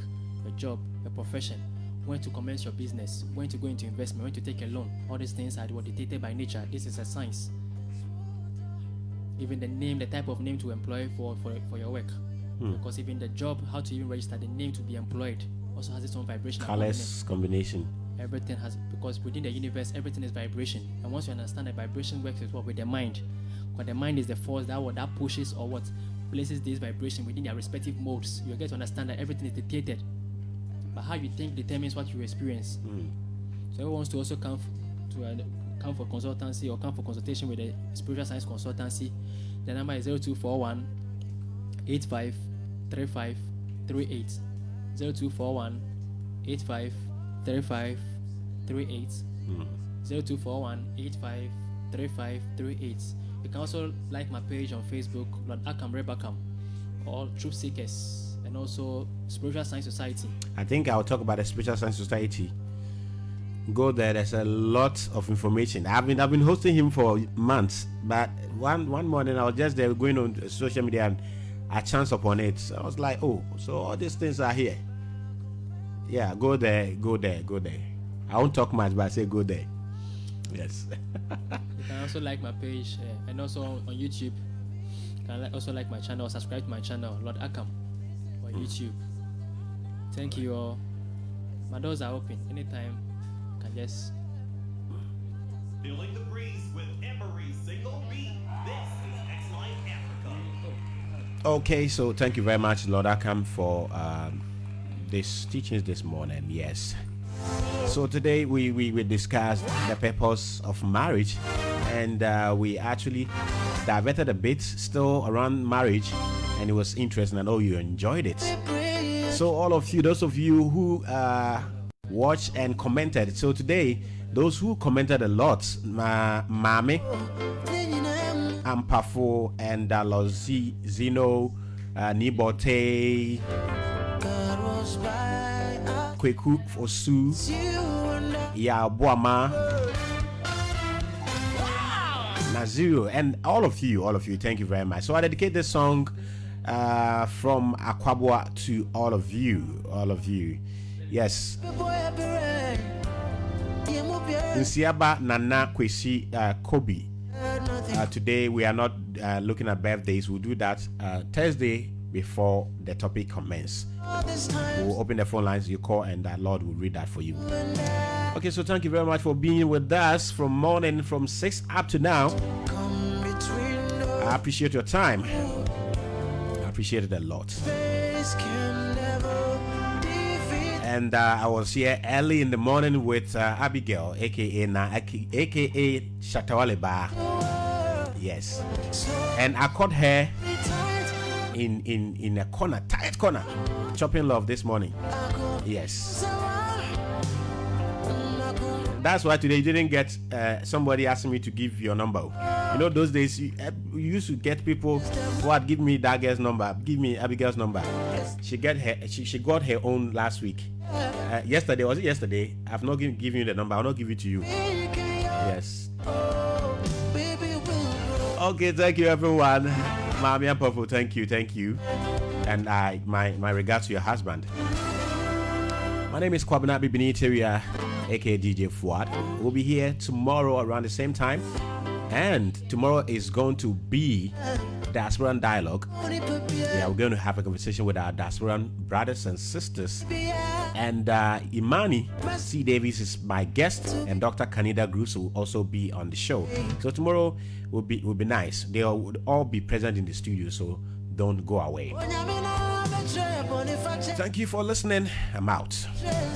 Speaker 3: your job, your profession, when to commence your business, when to go into investment, when to take a loan. All these things are dictated by nature. This is a science. Even the name, the type of name to employ for your work. Because even the job, how to even register the name to be employed also has its own vibration.
Speaker 2: Colors combination.
Speaker 3: Everything has, because within the universe, everything is vibration. And once you understand that vibration works with the mind, because the mind is the force that pushes or what places this vibration within their respective modes, you get to understand that everything is dictated. But how you think determines what you experience. So everyone wants to also come for consultancy or come for consultation with a spiritual science consultancy. The number is 0241 853538. 0241 853538. 0241 853538. You can also like my page on Facebook, Lord Ackkham, or Truth Seekers, and also Spiritual Science Society.
Speaker 2: I think I'll talk about the Spiritual Science Society. Go there. There's a lot of information. I've been hosting him for months, but one morning I was just there going on social media and I chanced upon it. So I was like, oh, so all these things are here. Yeah, go there. I won't talk much, but I say go there. Yes.
Speaker 3: You can also like my page and also on YouTube. You can also like my channel or subscribe to my channel, Lord Ackkham, on YouTube. Thank you all. My doors are open. Anytime, you can just.
Speaker 6: Feeling the breeze with every single beat. This is Xlive Africa.
Speaker 2: Okay, so thank you very much, Lord Ackkham, for these teachings this morning. Yes. So today we discussed the purpose of marriage, and we actually diverted a bit still around marriage, and it was interesting. I know you enjoyed it. So all of you, those of you who watched and commented. So today, those who commented a lot, Mame, Ampafo, and Lozi, Zino, Nibote, Kweku Fosu, Yabuama, Naziru, and all of you, thank you very much. So I dedicate this song from Akwabwa to all of you. Yes. Nsiaba Nana Kwesi Kobi. Today we are not looking at birthdays. We'll do that Thursday before the topic commences. We'll open the phone lines, you call, and Lord will read that for you. Okay, so thank you very much for being with us from morning, from 6 up to now. I appreciate your time. I appreciate it a lot. And I was here early in the morning with Abigail, aka Shatawaleba. Yes. And I caught her in a corner, tight corner, chopping love this morning. Yes. That's why today you didn't get somebody asking me to give your number. You know, those days you used to get people who had give me that girl's number, give me Abigail's number. She got her own last week. Yesterday, was it yesterday? I've not given you the number. I'll not give it to you. Yes. Okay, thank you everyone. Mami and Papa, thank you. And my regards to your husband. My name is Kwabena Bibini Teria, aka DJ Fuad. We'll be here tomorrow around the same time. And tomorrow is going to be Diasporan Dialogue. Yeah, we're going to have a conversation with our Diasporan brothers and sisters. And Imani C. Davis is my guest, and Dr. Kanida Gruso will also be on the show. So tomorrow will be nice. They will all be present in the studio, so don't go away. Thank you for listening. I'm out.
Speaker 1: Yeah,